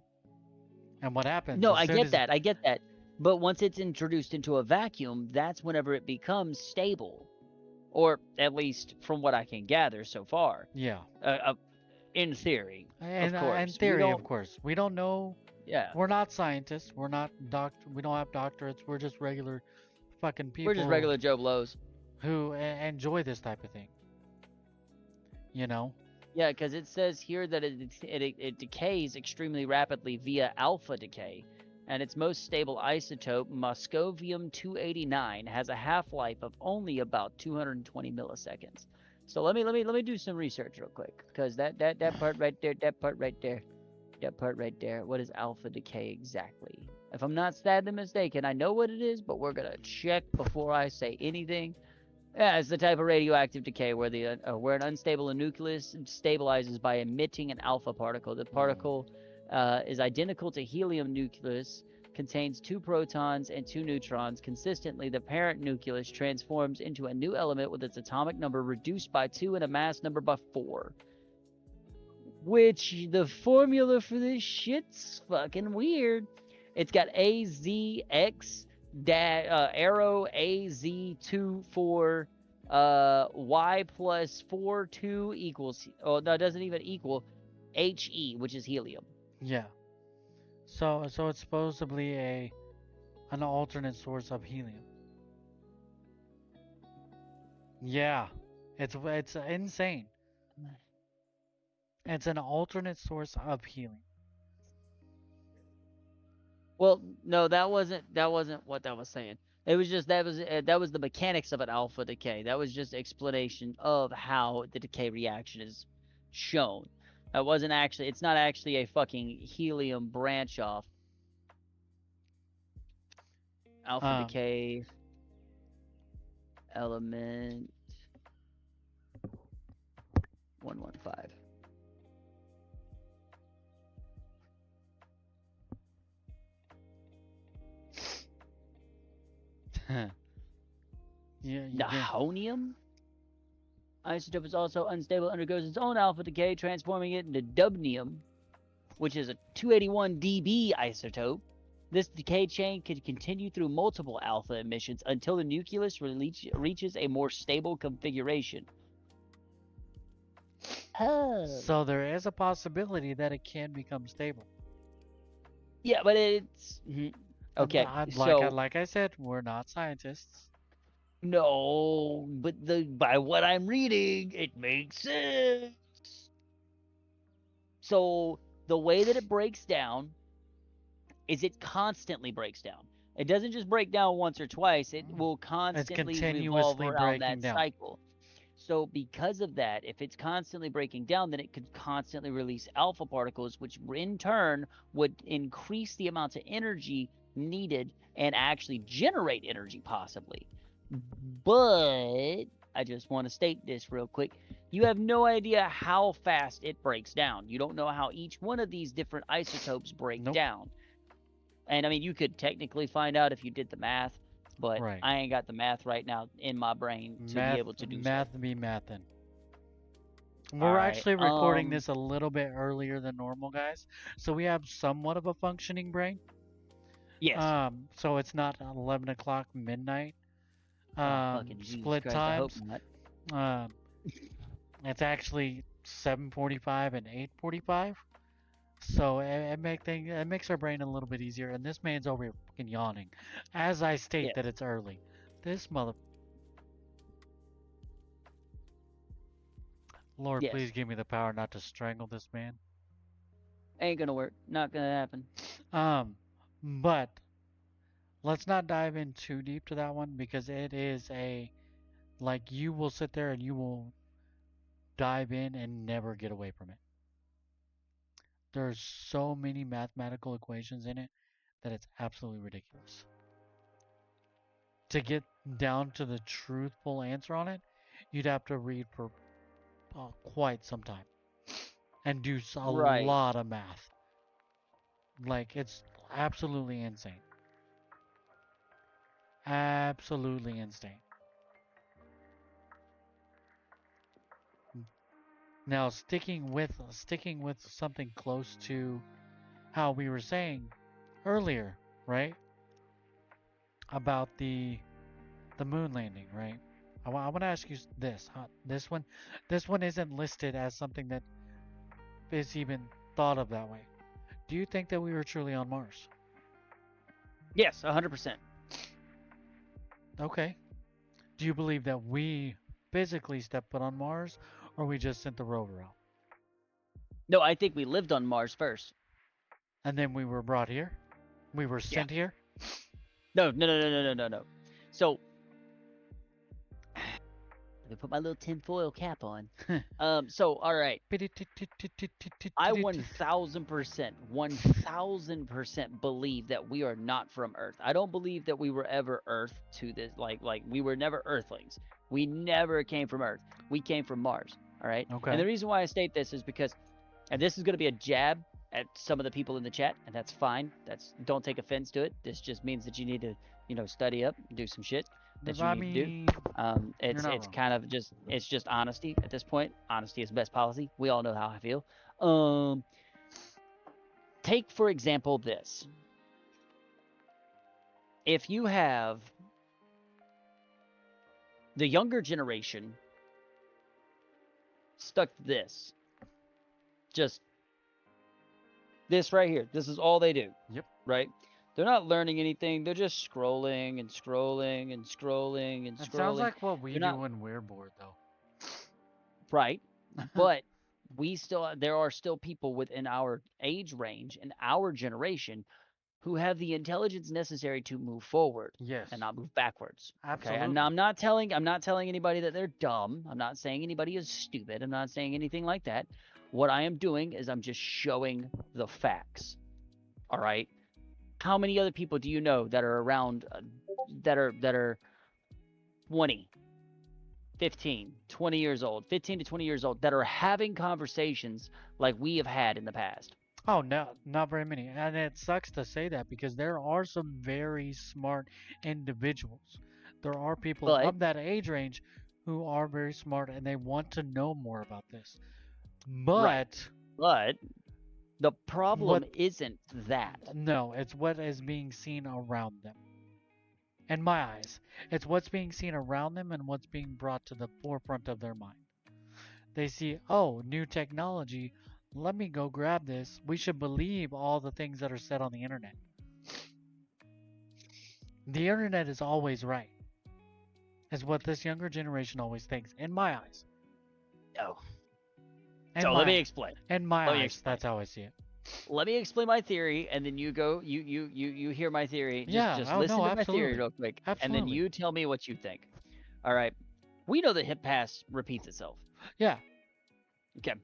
And what happens No, as I soon get as that. I get that. But once it's introduced into a vacuum, that's whenever it becomes stable. Or at least from what I can gather so far. yeah, In theory, of and in course. We theory, of don't, course, we don't know. yeah. We're not scientists. We're not doctor. We don't have doctorates. We're just regular fucking We're just people regular Joe Blows. who enjoy this type of thing. You know. Yeah, because it says here that it decays extremely rapidly via alpha decay, and its most stable isotope, Moscovium 289, has a half-life of only about 220 milliseconds. So let me do some research real quick, because that part right there, what is alpha decay exactly? If I'm not sadly mistaken, I know what it is, but we're gonna check before I say anything. Yeah, it's the type of radioactive decay where an unstable nucleus stabilizes by emitting an alpha particle. The particle is identical to helium nucleus, contains 2 protons and 2 neutrons. Consistently, the parent nucleus transforms into a new element with its atomic number reduced by 2 and a mass number by 4. Which the formula for this shit's fucking weird. It's got AZX arrow AZ24 Y plus 42 equals, oh no, it doesn't even equal HE, which is helium. Yeah. So it's supposedly an alternate source of helium. Yeah. It's insane. It's an alternate source of helium. Well, no, that wasn't what that was saying. It was just that was the mechanics of an alpha decay. That was just explanation of how the decay reaction is shown. That wasn't actually. It's not actually a fucking helium branch off. Alpha Um, decay element 115. yeah, you get. Nihonium isotope is also unstable, undergoes its own alpha decay, transforming it into dubnium, which is a 281 dB isotope. This decay chain can continue through multiple alpha emissions until the nucleus reaches a more stable configuration. Oh. So there is a possibility that it can become stable. Yeah, but it's okay. So Like I said, we're not scientists. no, but by what I'm reading, it makes sense. So the way that it breaks down is it constantly breaks down. It doesn't just break down once or twice, it will It's constantly revolve continuously around breaking that down. cycle. So, because of that, if it's constantly breaking down, then it could constantly release alpha particles, which in turn would increase the amounts of energy needed and actually generate energy, possibly. But I just want to state this real quick. You have no idea how fast it breaks down. You don't know how each one of these different isotopes break Nope. down. And I mean, you could technically find out if you did the math, but Right. I ain't got the math right now in my brain to be able to do so. Math be mathin'. All We're right. actually recording this a little bit earlier than normal, guys. So we have somewhat of a functioning brain. Yes. So it's not 11 o'clock midnight. Oh, fucking Jesus Split Christ! I hope times. not. It's actually 7:45 and 8:45. So it makes our brain a little bit easier. And this man's over here fucking yawning, as I state Yes. that it's early. This mother. Lord, Yes. please give me the power not to strangle this man. Ain't gonna work. Not gonna happen. But let's not dive in too deep to that one because it is like you will sit there and you will dive in and never get away from it. There's so many mathematical equations in it that it's absolutely ridiculous. To get down to the truthful answer on it, you'd have to read for quite some time and do a Right. lot of math. Like it's absolutely insane. Absolutely insane. Now sticking with something close to how we were saying earlier, right? About the moon landing, right? I want to ask you this. This one isn't listed as something that is even thought of that way. Do you think that we were truly on Mars? Yes, 100%. Okay. Do you believe that we physically stepped foot on Mars, or we just sent the rover out, No, I think we lived on Mars first. and then we were brought here? We were Yeah. sent here. No, no, no, no, no, no, no, no. So let me put my little tinfoil cap on. So all right. I 1000% believe that we are not from Earth. I don't believe that we were ever Earth to this. Like we were never Earthlings. We never came from Earth. We came from Mars. All right. And Okay. the reason why I state this is because, and this is going to be a jab at some of the people in the chat, and that's fine. Don't take offense to it. This just means that you need to, study up, do some shit that you I need to do. mean, you're not It's wrong. kind of just honesty at this point. Honesty is best policy. We all know how I feel. Um, Take for example this. If you have the younger generation stuck to this, just this right here. This is all they do. Yep. Right? They're not learning anything. They're just scrolling and scrolling and scrolling and It sounds scrolling. like what we They're not do when we're bored, right, though. but there are still people within our age range and our generation who have the intelligence necessary to move forward Yes, and not move backwards. Okay, and absolutely. I'm not telling anybody that they're dumb. I'm not saying anybody is stupid. I'm not saying anything like that. What I am doing is I'm just showing the facts. All right. How many other people do you know that are around that are 20, 15, 20 years old, 15 to 20 years old that are having conversations like we have had in the past? Oh, no, not very many. And it sucks to say that because there are some very smart individuals. There are people But of that age range who are very smart and they want to know more about this. right. But But the what, problem isn't that. no, it's what is being seen around them. In my eyes, it's what's being seen around them and what's being brought to the forefront of their mind. They see, oh, new technology. Let me go grab this. We should believe all the things that are said on the internet. The internet is always right, is what this younger generation always thinks, in my eyes. No. In So let me my explain. in my Let me eyes, explain. that's how I see it. Let me explain my theory, and then you hear my theory. Yeah, Just oh listen no, to my theory absolutely. real quick, and then Absolutely. you tell me what you think. All right. We know that hip pass repeats itself. Yeah. Okay.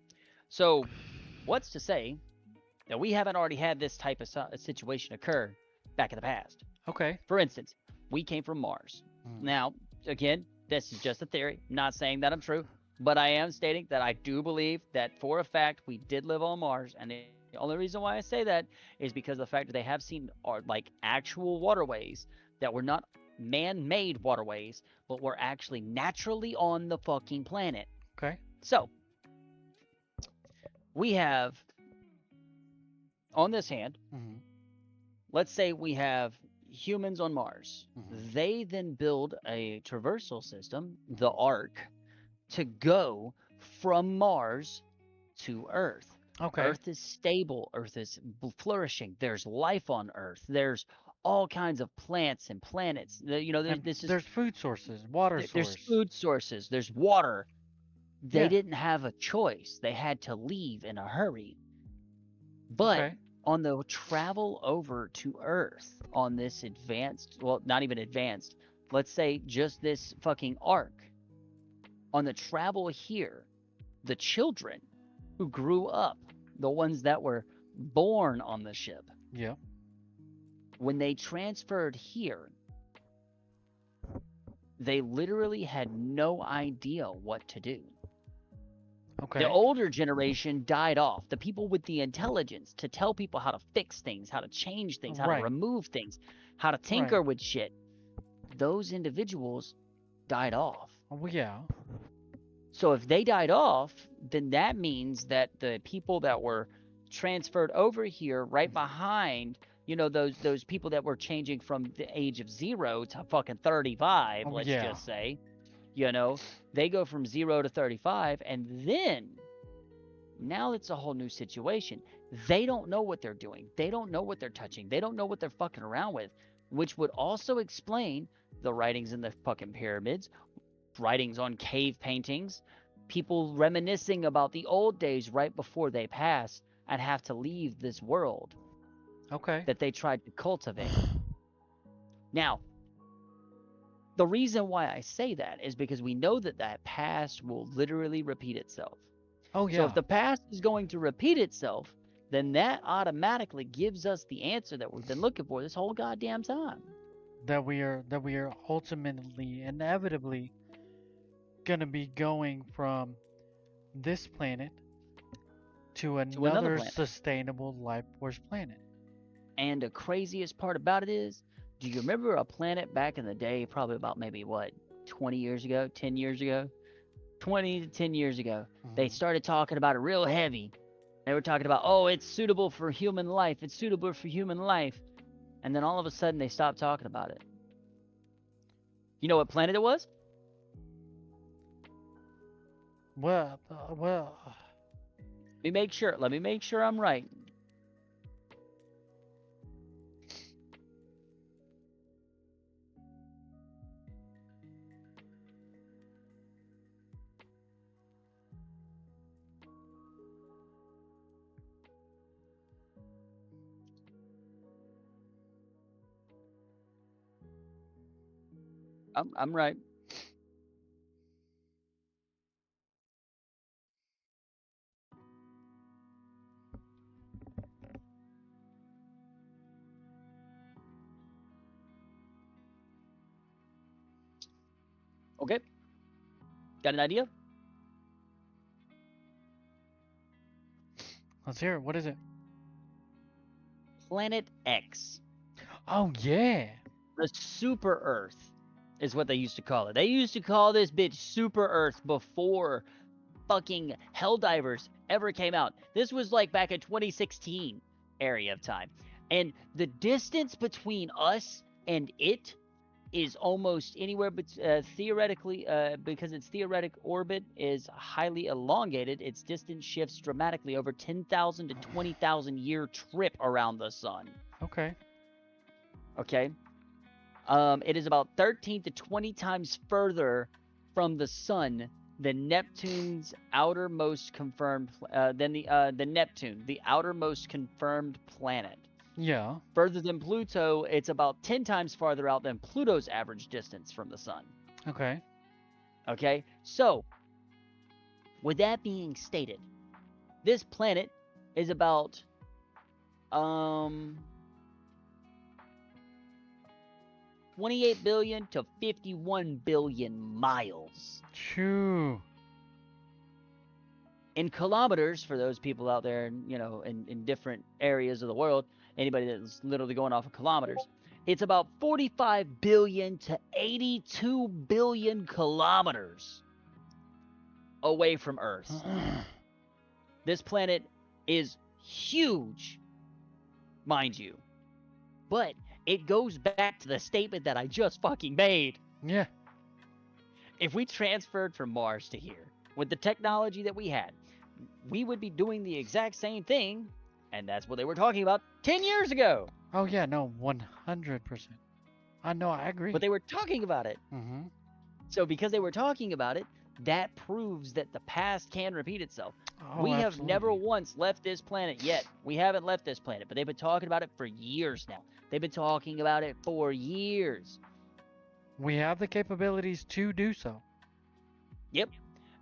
So what's to say that we haven't already had this type of situation occur back in the past? Okay. For instance, we came from Mars. Mm. Now, again, this is just a theory. I'm not saying that I'm true, but I am stating that I do believe that for a fact we did live on Mars, and the only reason why I say that is because of the fact that they have seen like actual waterways that were not man-made waterways, but were actually naturally on the fucking planet. Okay. So we have on this hand, Mm-hmm. let's say we have humans on Mars. Mm-hmm. They then build a traversal system, the Ark, to go from Mars to Earth. Okay. Earth is stable. Earth is flourishing. There's life on Earth. There's all kinds of plants and planets. And This is there's food sources, water there's source. food sources. There's water. They Yeah. didn't have a choice. They had to leave in a hurry. But Okay. on the travel over to Earth on this advanced, well, not even advanced, let's say just this fucking arc, on the travel here, the children who grew up, the ones that were born on the ship, Yeah. when they transferred here, they literally had no idea what to do. Okay. The older generation died off. The people with the intelligence to tell people how to fix things, how to change things, how to Right. remove things, how to tinker Right. with shit, those individuals died off. Oh, yeah. So if they died off, then that means that the people that were transferred over here right behind, those people that were changing from the age of 0 to fucking 35, Oh, let's yeah. just say, they go from 0 to 35, and then now it's a whole new situation. They don't know what they're doing. They don't know what they're touching. They don't know what they're fucking around with, which would also explain the writings in the fucking pyramids, writings on cave paintings, people reminiscing about the old days right before they pass and have to leave this world Okay. that they tried to cultivate. Now, the reason why I say that is because we know that that past will literally repeat itself. Oh, So yeah. if the past is going to repeat itself, then that automatically gives us the answer that we've been looking for this whole goddamn time. That we are ultimately, inevitably gonna be going from this planet to To another another planet. sustainable life force planet. And the craziest part about it is, do you remember a planet back in the day, probably about maybe 20 years ago, 10 years ago? 20 to 10 years ago, they started talking about it real heavy. They were talking about, oh, it's suitable for human life. It's suitable for human life. And then all of a sudden they stopped talking about it. You know what planet it was? Well, Let me make sure I'm right. I'm right. Okay. Got an idea? let's hear it. What is it? Planet X. Oh, yeah. The Super Earth is what they used to call it. They used to call this bitch Super Earth before fucking Helldivers ever came out. This was like back in 2016 area of time. And the distance between us and it is almost anywhere, but theoretically, because its theoretic orbit is highly elongated, its distance shifts dramatically over 10,000 to 20,000 year trip around the sun. Okay. Okay. It is about 13 to 20 times further from the sun than Neptune's outermost confirmed than the Neptune, the outermost confirmed planet. Yeah. Further than Pluto, it's about 10 times farther out than Pluto's average distance from the sun. Okay. Okay? So, with that being stated, this planet is about 28 billion to 51 billion miles. Choo. In kilometers, for those people out there, in different areas of the world, anybody that's literally going off of kilometers, it's about 45 billion to 82 billion kilometers away from Earth. This planet is huge, mind you. But it goes back to the statement that I just fucking made. Yeah. If we transferred from Mars to here, with the technology that we had, we would be doing the exact same thing, and that's what they were talking about 10 years ago. Oh, yeah, no, 100%. I know, I agree. But they were talking about it. Mm-hmm. So because they were talking about it, that proves that the past can repeat itself. Oh, We have absolutely. never once left this planet yet. We haven't left this planet, but they've been talking about it for years now. They've been talking about it for years. We have the capabilities to do so. Yep.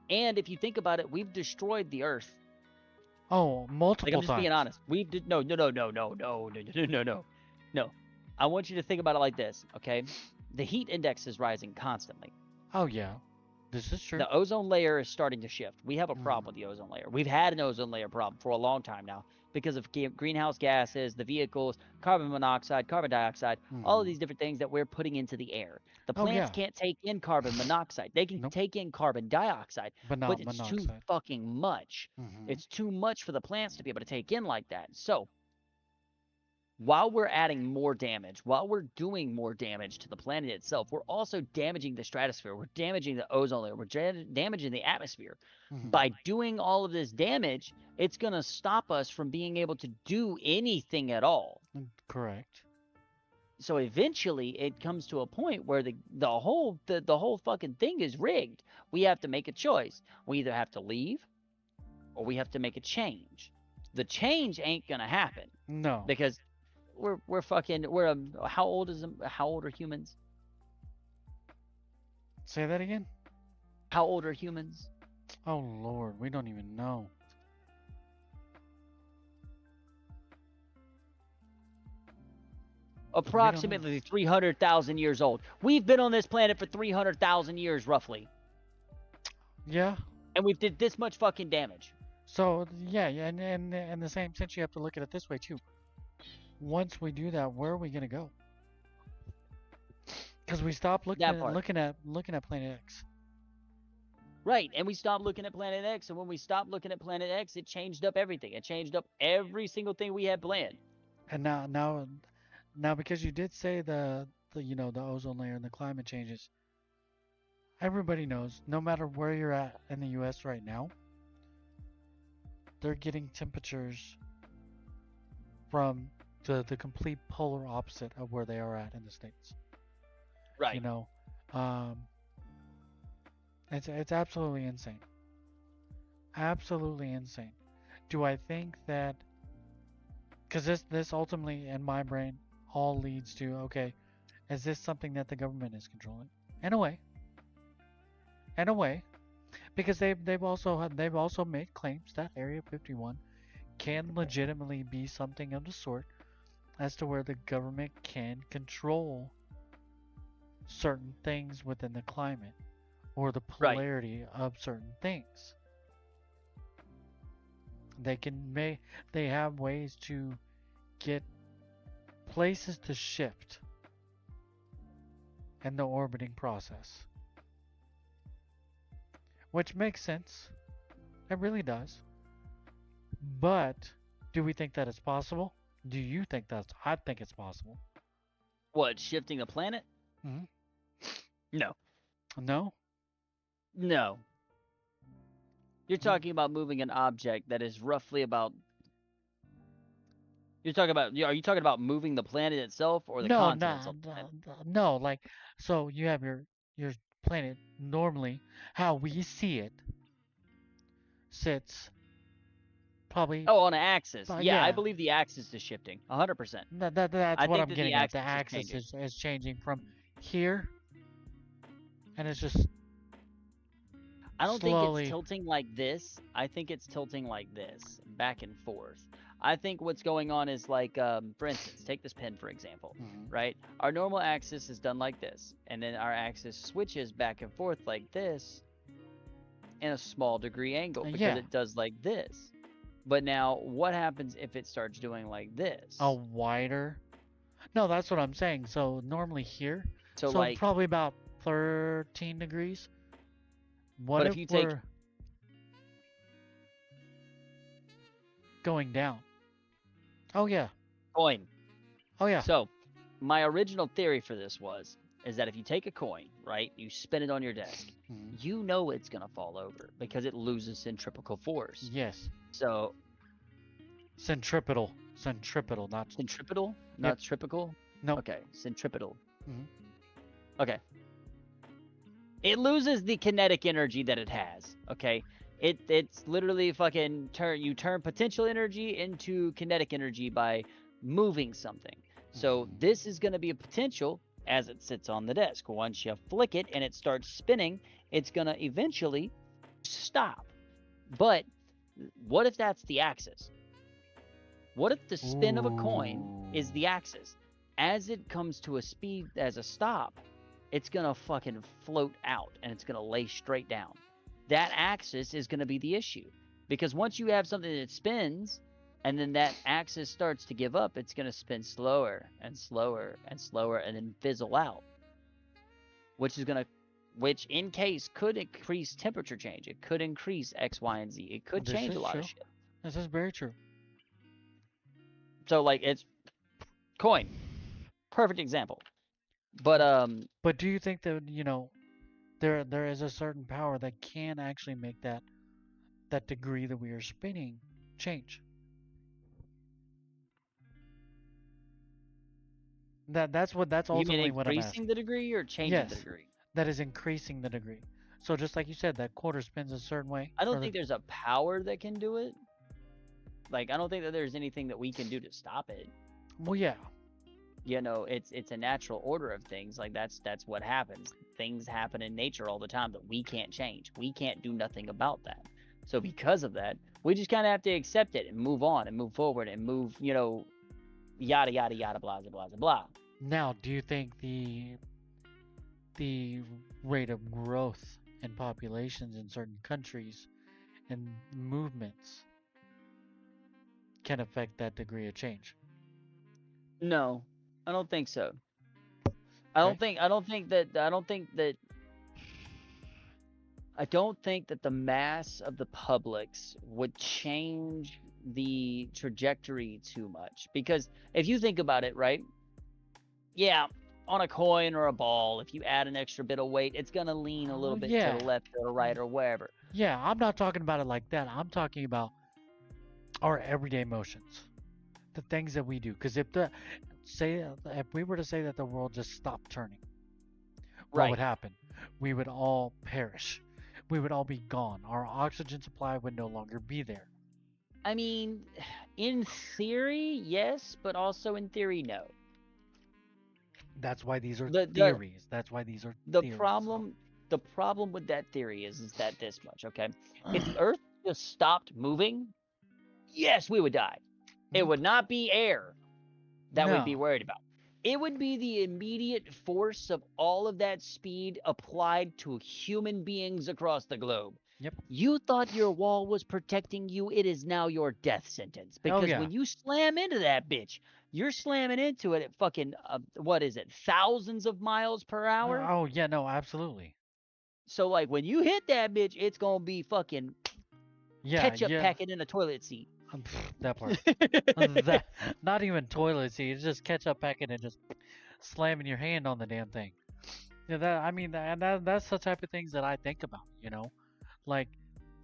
And if you think about it, we've destroyed the Earth. Oh, multiple Like, I'm just times. being honest. No. I want you to think about it like this, okay? the heat index is rising constantly. Oh yeah, this is true. The ozone layer is starting to shift. We have a problem Mm. with the ozone layer. We've had an ozone layer problem for a long time now because of greenhouse gases, the vehicles, carbon monoxide, carbon dioxide, all of Hmm. these different things that we're putting into the air. The Oh plants yeah. can't take in carbon monoxide. They can Nope. take in carbon dioxide, But but not it's too monoxide. fucking much. Hmm. It's too much for the plants to be able to take in like that. So, while we're adding more damage, while we're doing more damage to the planet itself, we're also damaging the stratosphere. We're damaging the ozone layer. We're damaging the atmosphere. Hmm. By doing all of this damage, it's going to stop us from being able to do anything at all. Correct. So eventually it comes to a point where the whole fucking thing is rigged. We have to make a choice. We either have to leave or we have to make a change. The change ain't going to happen No. because how old are humans? Say that again. How old are humans? Oh Lord, we don't even know. We don't know. Approximately 300,000 years old. We've been on this planet for 300,000 years roughly, Yeah. and we've did this much fucking damage. So yeah, yeah, and in the same sense, you have to look at it this way too. Once we do that, where are we gonna go? Because we stopped That part. looking at Planet X. Right, and we stopped looking at Planet X, and when we stopped looking at Planet X, it changed up everything. It changed up every single thing we had planned. And now because you did say the the ozone layer and the climate changes, everybody knows no matter where you're at in the US right now, they're getting temperatures from the complete polar opposite of where they are at in the States. You Right. know, um, it's absolutely insane. Absolutely insane. Do I think that because this ultimately in my brain all leads to okay, is this something that the government is controlling? In a way, in a way, because they've also made claims that Area 51 can legitimately be something of the sort as to where the government can control certain things within the climate or the Right. polarity of certain things. They have ways to get places to shift in the orbiting process, which makes sense. It really does. But do we think that it's possible? Do you think that's? I think it's possible. What, shifting the planet? Hmm. No. No. No. You're Mm. talking about moving an object that is roughly about. You're talking about. Are you talking about moving the planet itself or the No, continents nah, on the planet? no. Like, so you have your planet normally, how we see it, sits probably. Oh, on an axis. Yeah, I Yeah, believe the axis is shifting. 100%. that's I what think I'm that the getting at. The axis is axis changing. is changing from here, and it's just I don't think it's slowly. tilting like this. I think it's tilting like this, back and forth. I think what's going on is like, for instance, take this pen for example, Mhm. right? Our normal axis is done like this, and then our axis switches back and forth like this in a small degree angle because Yeah, it does like this. But now, what happens if it starts doing like a this? wider. No, that's what I'm saying. So normally here, So, so like, probably about 13 degrees. What but if if you take we're going down? Oh yeah. coin. Oh yeah. So, my original theory for this is that if you take a coin, right, you spin it on your desk, Mhm. you know it's gonna fall over because it loses centripetal force. Yes. So, Centripetal. Centripetal, not. centripetal, Yep. not tripical. Nope. Okay, centripetal. Mhm. Okay, it loses the kinetic energy that it has. Okay, it's literally fucking you turn potential energy into kinetic energy by moving something. So Mhm. this is going to be a potential as it sits on the desk. Once you flick it and it starts spinning, it's going to eventually stop. But what if that's the axis? What if the spin of a coin is Ooh. the axis? As it comes to a speed as a stop, it's gonna fucking float out and it's gonna lay straight down. That axis is gonna be the issue. Because once you have something that spins and then that axis starts to give up, it's gonna spin slower and slower and slower and then fizzle out. Which in case could increase temperature change. It could increase X, Y, and Z. It could This change a is lot of true. shit. This is very true. So like it's coin. Perfect example. But do you think that there is a certain power that can actually make that degree that we are spinning change? That's you mean ultimately what I'm increasing asking. the degree or changing the Yes, degree? that is increasing the degree. So just like you said, that quarter spins a certain way, I don't or the think there's a power that can do it. Like I don't think that there's anything that we can do to stop it. well, yeah, It's a natural order of things. Like that's what happens. Things happen in nature all the time that we can't change. We can't do nothing about that. So because of that, we just kind of have to accept it and move on and move forward and move, yada yada yada blah blah blah blah. Now, do you think the rate of growth in populations in certain countries and movements can affect that degree of change? No, I don't think so. Okay. I don't think that the mass of the publics would change the trajectory too much. Because if you think about it, right? Yeah, on a coin or a ball, if you add an extra bit of weight, it's gonna lean a little bit to Yeah. the left or the right or wherever. Yeah, I'm not talking about it like that. I'm talking about our everyday motions, the things that we do. Because if we were to say that the world just stopped turning, what would Right. happen? We would all perish. We would all be gone. Our oxygen supply would no longer be there. I mean, in theory, yes, but also in theory, no. That's why these are The the theories. That's why these are the theories. problem with that theory is that this much, okay? If the Earth just stopped moving, yes, we would die. It would not be air that we'd be No. worried about. It would be the immediate force of all of that speed applied to human beings across the globe. Yep. You thought your wall was protecting you. It is now your death sentence. Oh Because yeah. when you slam into that bitch, you're slamming into it at fucking, what is it, thousands of miles per hour? Oh yeah. No. Absolutely. So, like, when you hit that bitch, it's going to be fucking Yeah. ketchup Yeah. packet in a toilet seat. That part. That not even toilet seat. It's just ketchup packet and just slamming your hand on the damn thing. Yeah. That I mean, that's the type of things that I think about. Like,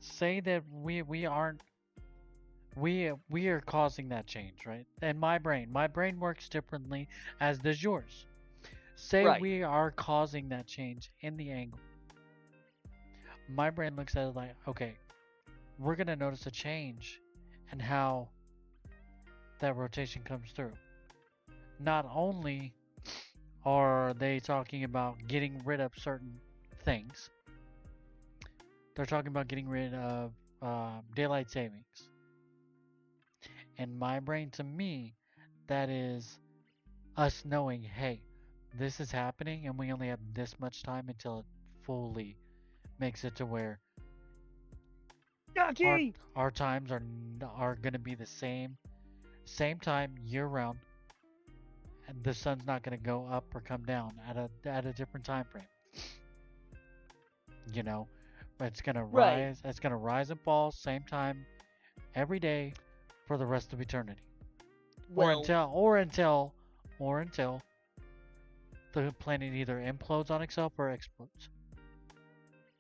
say that we aren't we are causing that change, right? And my brain works differently as does yours. Say Right. we are causing that change in the angle. My brain looks at it like, okay, we're gonna notice a change in how that rotation comes through. Not only are they talking about getting rid of certain things, they're talking about getting rid of daylight savings. And my brain, to me, that is us knowing, hey, this is happening, and we only have this much time until it fully makes it to where our Ducky! our times are gonna be the same time year round, and the sun's not gonna go up or come down at a different time frame. You know, it's gonna Right. rise. It's gonna rise and fall same time every day for the rest of eternity, or Well, until the planet either implodes on itself or explodes.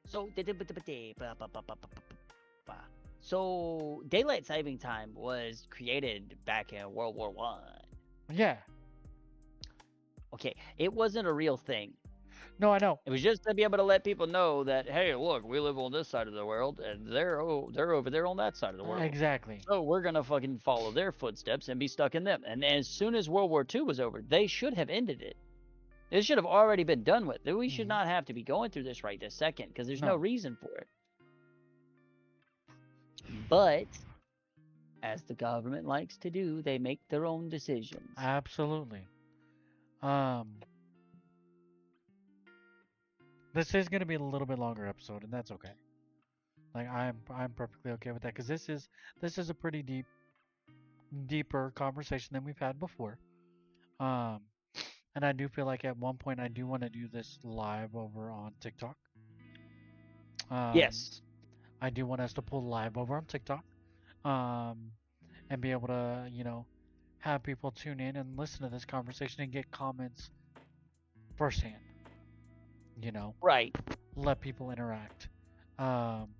so so daylight saving time was created back in World War One. Yeah. Okay, it wasn't a real thing. No, I know. It was just to be able to let people know that, hey, look, we live on this side of the world, and they're over there on that side of the world. Exactly. So we're gonna fucking follow their footsteps and be stuck in them. And as soon as World War II was over, they should have ended it. It should have already been done with. We should not have to be going through this right this second because there's no No. reason for it. But as the government likes to do, they make their own decisions. Absolutely. Um. This is gonna be a little bit longer episode, and that's okay. Like I'm perfectly okay with that because this is a pretty deeper conversation than we've had before. Um, and I do feel like at one point I do want to do this live over on TikTok. Um, Yes. I do want us to pull live over on TikTok. Um, and be able to, have people tune in and listen to this conversation and get comments firsthand. You know, Right. let people interact. Um,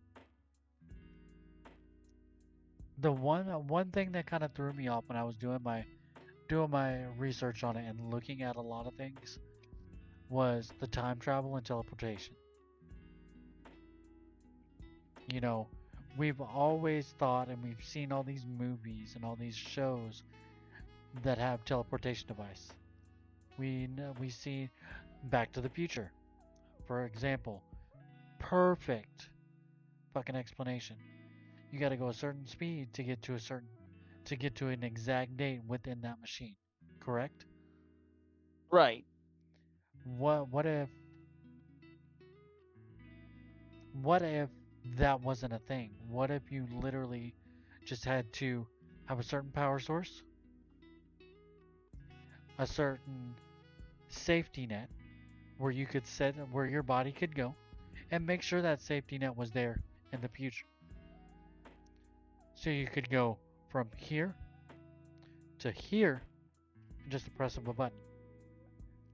the one thing that kind of threw me off when I was doing my research on it and looking at a lot of things was the time travel and teleportation. You know, we've always thought and we've seen all these movies and all these shows that have teleportation device. We see Back to the Future, for example. Perfect fucking explanation. You got to go a certain speed to get to an exact date within that machine. Correct? Right. What if that wasn't a thing? What if you literally just had to have a certain power source, a certain safety net where you could set where your body could go and make sure that safety net was there in the future. So you could go from here to here in just the press of a button.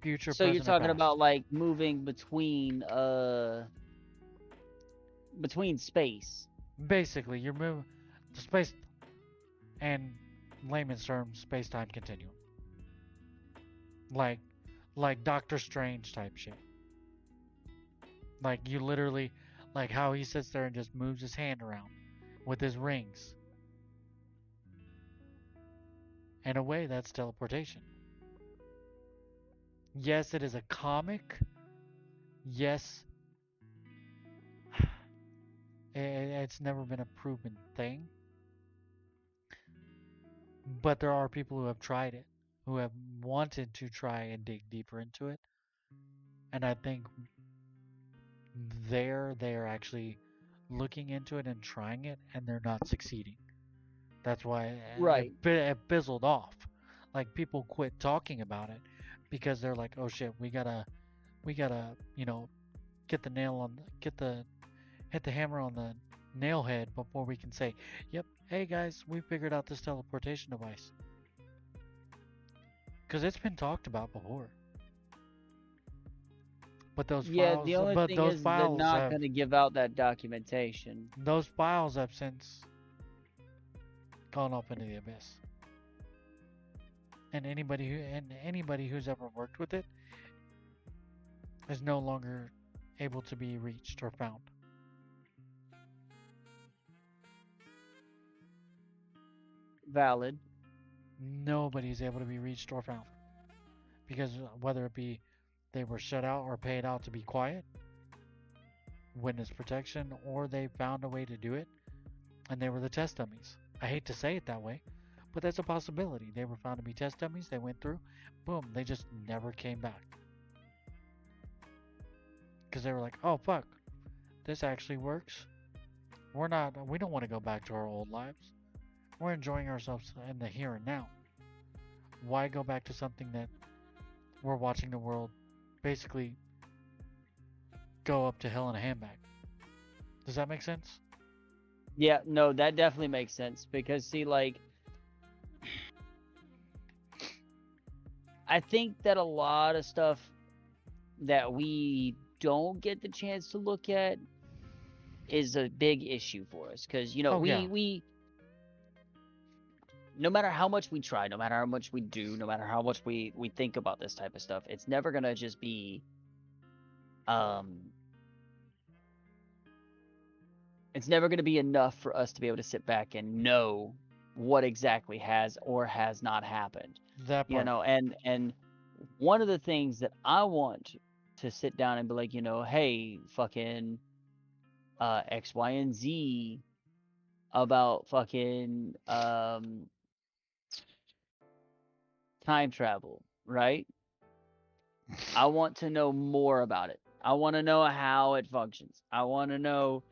Future, So you're present, or talking past. about like moving between space. Basically, you're moving the space and layman's terms, space-time continuum. Like like Doctor Strange type shit. Like you literally like how he sits there and just moves his hand around with his rings. In a way, that's teleportation. Yes, it is a comic. Yes, it's never been a proven thing. But there are people who have tried it, who have wanted to try and dig deeper into it. And I think they're actually looking into it and trying it, and they're not succeeding. That's why Right. it fizzled off. Like people quit talking about it because they're like, oh shit, we gotta get the nail on get the hit the hammer on the nail head before we can say, yep, hey guys, we figured out this teleportation device. Because it's been talked about before. But those Yeah, the files, only but thing those is they're files not have going to give out that documentation. those files have since gone off into the abyss. And anybody who's ever worked with it is no longer able to be reached or found. Valid. Nobody's able to be reached or found because whether it be they were shut out or paid out to be quiet, witness protection, or they found a way to do it and they were the test dummies. I hate to say it that way, but that's a possibility. They were found to be test dummies, they went through, boom, they just never came back. Because they were like, oh fuck, this actually works. We don't want to go back to our old lives. We're enjoying ourselves in the here and now. Why go back to something that we're watching the world basically go up to hell in a handbag? Does that make sense? Yeah, no, that definitely makes sense because see, like, I think that a lot of stuff that we don't get the chance to look at is a big issue for us because Oh yeah. we no matter how much we try, no matter how much we do, no matter how much we think about this type of stuff, it's never gonna just be um it's never gonna be enough for us to be able to sit back and know what exactly has or has not happened. That You part. know, and one of the things that I want to sit down and be like, hey, fucking X, Y, and Z about fucking time travel, right? I want to know more about it. I want to know how it functions. I want to know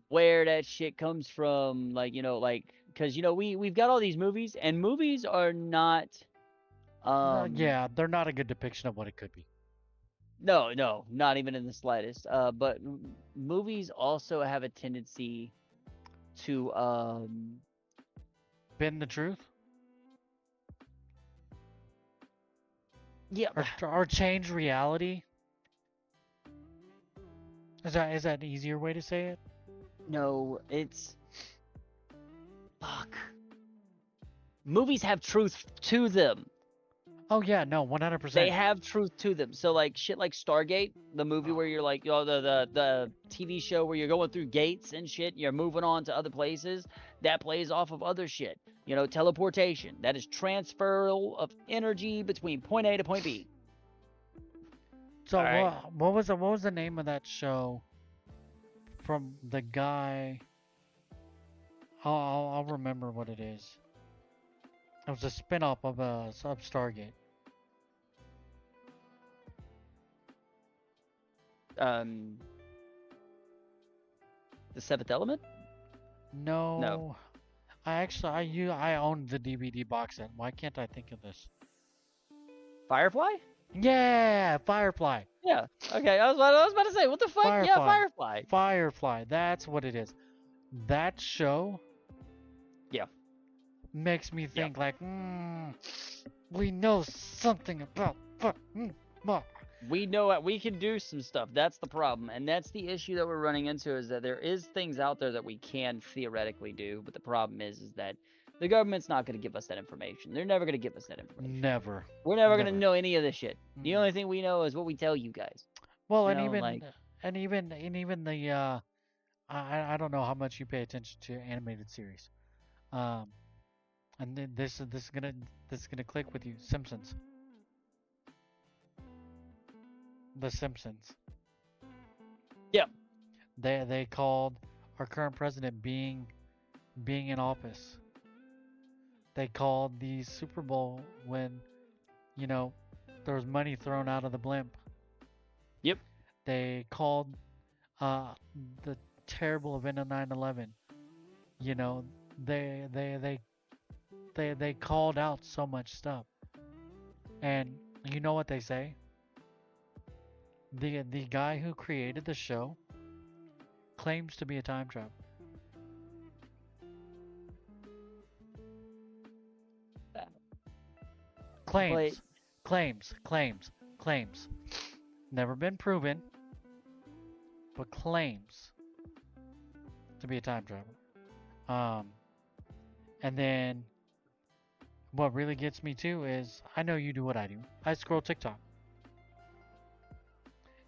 where that shit comes from. Like, like, because, we've got all these movies, and movies are not, Yeah, they're not a good depiction of what it could be. no, no, not even in the slightest. But movies also have a tendency to, Bend the truth yeah, or change reality. Is that an easier way to say it? no, it's, fuck. Movies have truth to them. Oh yeah, no, They 100%. have truth to them. So like shit like Stargate, the movie where you're like, the TV show where you're going through gates and shit, you're moving on to other places, that plays off of other shit. Teleportation. That is transferal of energy between point A to point B. So All right. what was the name of that show from the guy? I'll remember what it is. It was a spin-off of Stargate. Um, the Seventh Element? No. No, I owned the DVD box set. Why can't I think of this? Firefly? Yeah, Firefly. Yeah. Okay. I was about to say, what the fuck? Yeah, Firefly. Firefly. Firefly. That's what it is. That show Yeah. makes me Yeah. think like, we know something about We know that we can do some stuff. That's the problem, and that's the issue that we're running into, is that there is things out there that we can theoretically do, but the problem is that the government's not going to give us that information. They're never going to give us that information. Never. We're never going to Never. know any of this shit. The Mm. only thing we know is what we tell you guys. Well, You know, like, and even the I don't know how much you pay attention to animated series. Um, and then this is gonna click with you. Simpsons. The Simpsons. yeah, They called our current president being in office. They called the Super Bowl when you know there was money thrown out of the blimp. yep. They called uh the terrible event of 9/11. You know, they they they they called out so much stuff. And you know what they say? The guy who created the show claims to be a time traveler. But Claims, claims. Never been proven, but claims to be a time traveler. Um, and then what really gets me too is I know you do what I do. I scroll TikTok.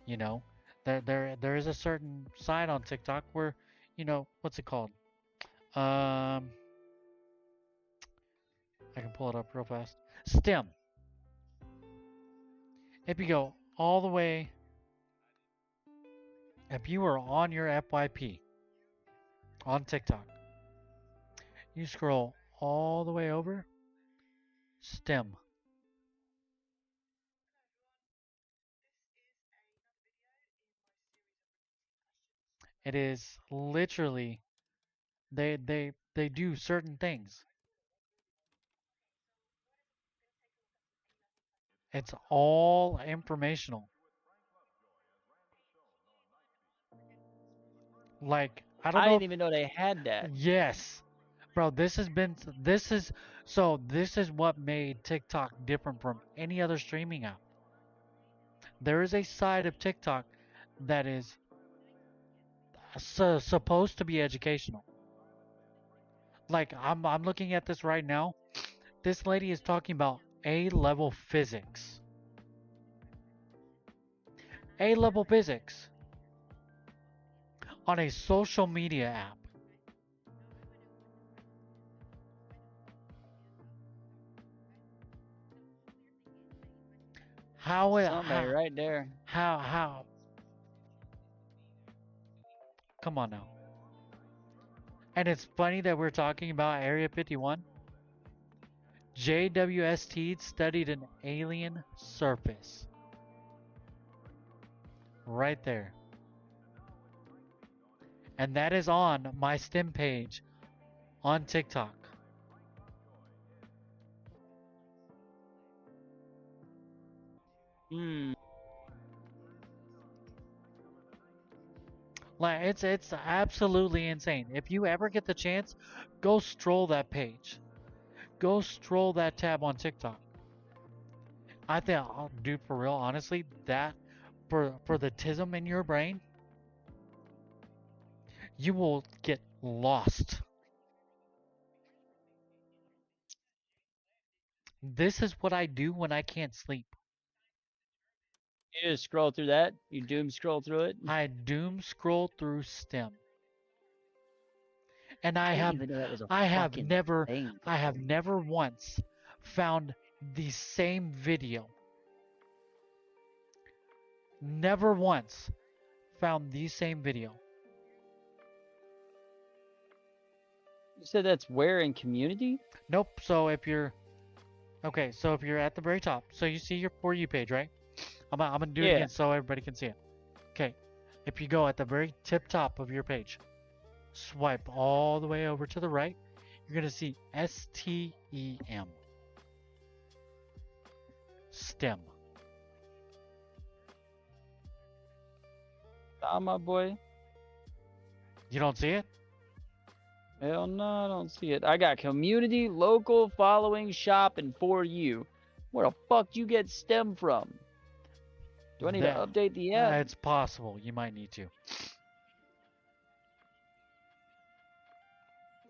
You know, there is a certain side on TikTok where, what's it called? Um, I can pull it up real fast. STEM. If you go all the way, if you are on your FYP on TikTok, you scroll all the way over, STEM. It is literally they do certain things. It's all informational. Like I don't I know didn't if even know they had that. yes, bro. This is what made TikTok different from any other streaming app. There is a side of TikTok that is supposed to be educational. Like I'm looking at this right now. This lady is talking about A-level physics. A-level physics on a social media app. How it Somebody right there. how come on now. And it's funny that we're talking about Area 51. JWST studied an alien surface. right there. And that is on my STEM page on TikTok. Hmm. Like it's absolutely insane. If you ever get the chance, go stroll that page. Go stroll that tab on TikTok. I think, oh, dude, for real, honestly, that for the tism in your brain, you will get lost. This is what I do when I can't sleep. You just scroll through that. You doom scroll through it. I doom scroll through STEM, and I didn't even know that was a I have fucking never, thing, I have bro. never once found the same video. Never once found the same video. You said that's where in community? Nope. So if you're okay, so if you're at the very top, so you see your For You page, right? I'm gonna do it Yeah. again so everybody can see it. Okay. If you go at the very tip top of your page, swipe all the way over to the right, you're gonna see STEM. STEM. Ah, my boy. You don't see it? Hell no, I don't see it. I got community, local, following, shop, and for you. Where the fuck you get stem from? Do I need to That. update the app? It's possible. You might need to.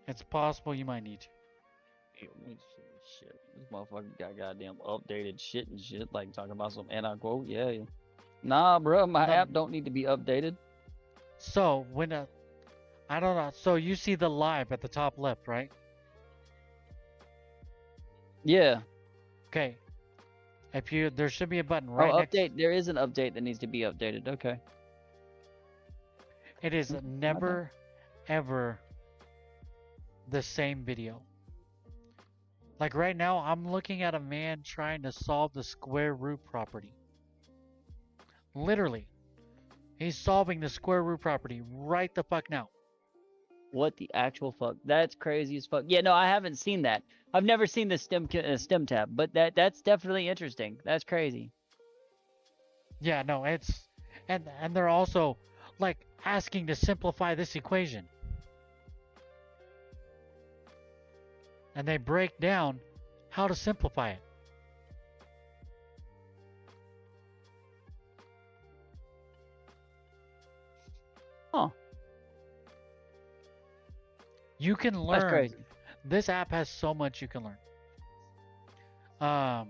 It's possible you might need to. Ew, shit. This motherfucker got goddamn updated shit and shit. Like talking about some anti quote. Yeah, yeah. Nah, bro, my No, app don't need to be updated. so when I don't know. So you see the live at the top left, right? Yeah. Okay. If you there should be a button Oh, right next. update. There is an update that needs to be updated. Okay. It is My bad. never ever the same video. Like right now, I'm looking at a man trying to solve the square root property. Literally, he's solving the square root property right the fuck now. What the actual fuck? That's crazy as fuck. Yeah, no, I haven't seen that. I've never seen the stem tab, but that's definitely interesting. That's crazy. Yeah, no, it's and they're also like asking to simplify this equation. And they break down how to simplify it. Huh? You can That's learn. crazy. This app has so much you can learn. Um,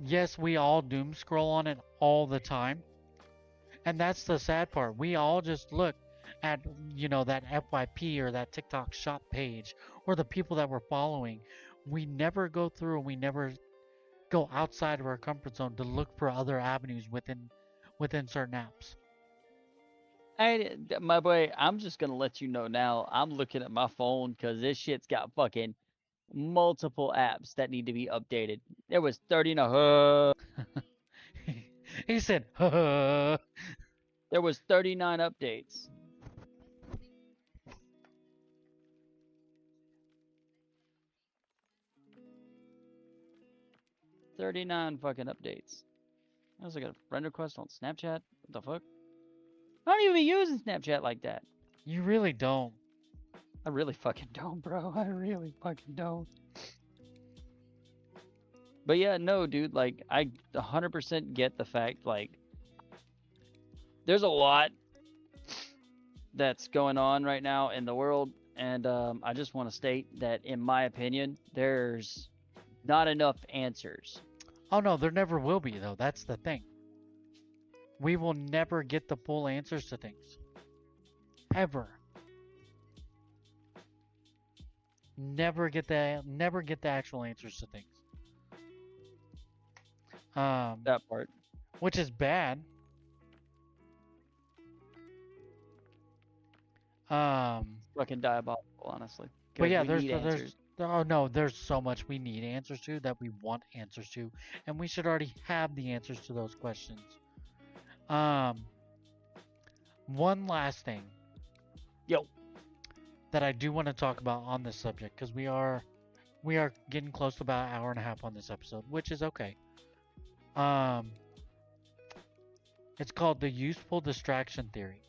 yes, we all doom scroll on it all the time. And that's the sad part. We all just look at, that FYP or that TikTok shop page or the people that we're following. We never go through and we never go outside of our comfort zone to look for other avenues within certain apps. Hey, my boy, I'm just gonna let you know now. I'm looking at my phone because this shit's got fucking multiple apps that need to be updated. There was 30 He said, "Huh." there was 39 updates. 39 fucking updates. I was like a friend request on Snapchat. What the fuck? I don't even be using Snapchat like that. You really don't. I really fucking don't, bro. I really fucking don't. But yeah, no, dude. Like, I 100% get the fact, like, there's a lot that's going on right now in the world. And I just want to state that, in my opinion, there's not enough answers. Oh no, there never will be though. That's the thing. We will never get the full answers to things. Ever. Never get the actual answers to things. Um, That part. which is bad. Fucking diabolical, honestly. But Because yeah, we need answers. oh no, there's so much we need answers to that we want answers to, and we should already have the answers to those questions. Um, one last thing Yo. that I do want to talk about on this subject, because we are getting close to about an hour and a half on this episode, which is okay. Um, it's called the useful distraction theory.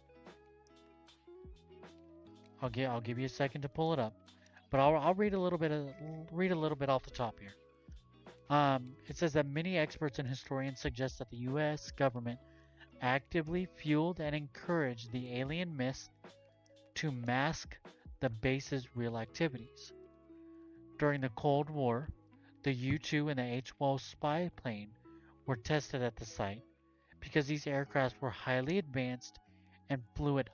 I'll give you a second to pull it up, but I'll read a little bit off the top here. It says that many experts and historians suggest that the U.S. government actively fueled and encouraged the alien myth to mask the base's real activities. During the Cold War, the U-2 and the H-12 spy plane were tested at the site because these aircrafts were highly advanced and flew at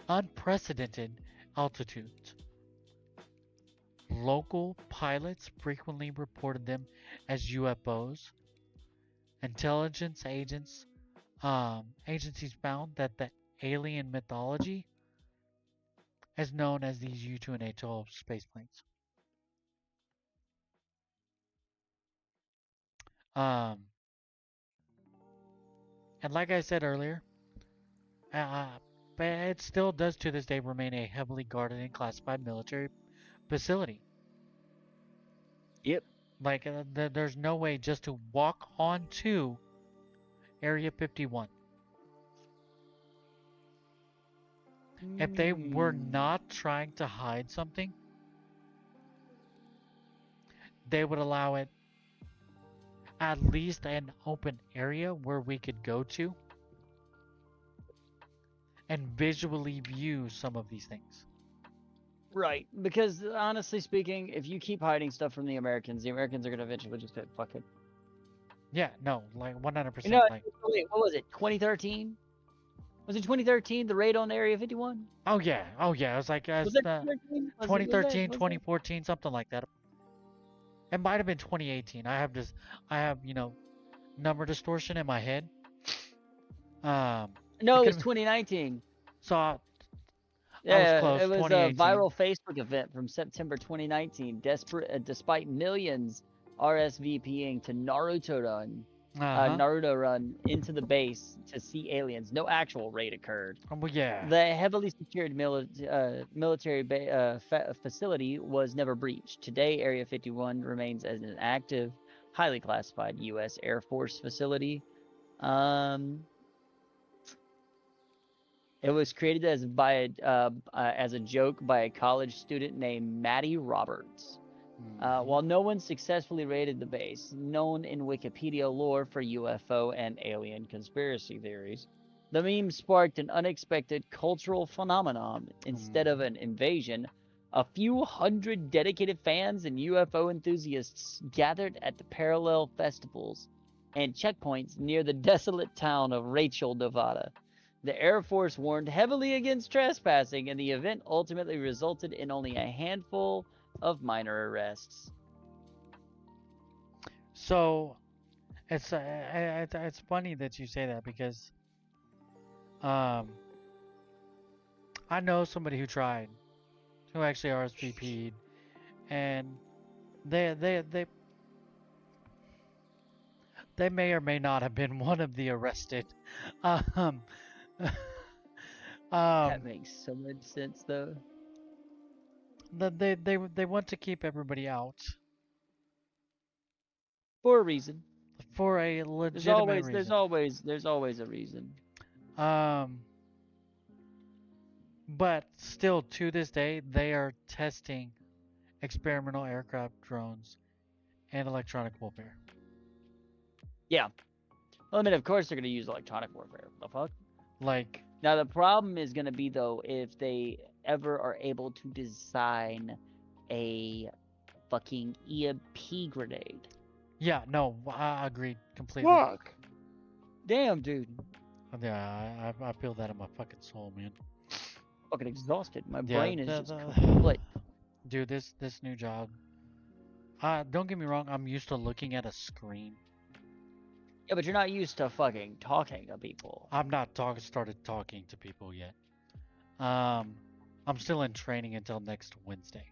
unprecedented altitudes. Local pilots frequently reported them as UFOs. Intelligence agencies found that the alien mythology is known as these U-2 and H-12 space planes. Um, and like I said earlier, uh, but it still does to this day remain a heavily guarded and classified military facility. Yep. Like, there's no way just to walk onto Area 51. If they were not trying to hide something, they would allow it at least an open area where we could go to and visually view some of these things. Right. Because honestly speaking, if you keep hiding stuff from the Americans are going to eventually just say, fuck it. Yeah, no, like 100%. You know, Like, wait, what was it? 2013? Was it 2013, the raid on Area 51? oh yeah, it was like Was that 2013? 2013, 2014, something like that. It might have been 2018. I have, number distortion in my head. No, It it could was have, 2019. so I was Yeah, close, it was a 2018. viral Facebook event from September 2019. Despite millions RSVPing to Uh-huh. Naruto Run into the base to see aliens, no actual raid occurred. Well, yeah. The heavily secured military facility was never breached. Today, Area 51 remains as an active, highly classified U.S. Air Force facility. It was created as a joke by a college student named Maddie Roberts. While no one successfully raided the base, known in Wikipedia lore for UFO and alien conspiracy theories, the meme sparked an unexpected cultural phenomenon. Instead of an invasion, a few hundred dedicated fans and UFO enthusiasts gathered at the parallel festivals and checkpoints near the desolate town of Rachel, Nevada. The Air Force warned heavily against trespassing, and the event ultimately resulted in only a handful of minor arrests. So it's funny that you say that because um I know somebody who actually RSVP'd, and they they they they may or may not have been one of the arrested. Um, That um, makes so much sense, though. they want to keep everybody out For a reason. for a legitimate reason. There's always a reason. Um, but still, to this day, they are testing experimental aircraft drones and electronic warfare. Yeah. Well, I mean, of course they're going to use electronic warfare. The fuck? Like, Now, the problem is going to be, though, if they ever are able to design a fucking EMP grenade. yeah, no, I agree completely. Fuck. Damn, dude. Yeah, I feel that in my fucking soul, man. Fucking exhausted. My Yeah, brain is just kaput. dude, this new job. Don't get me wrong, I'm used to looking at a screen. Yeah, but you're not used to fucking talking to people. I'm not started talking to people yet. I'm still in training until next Wednesday.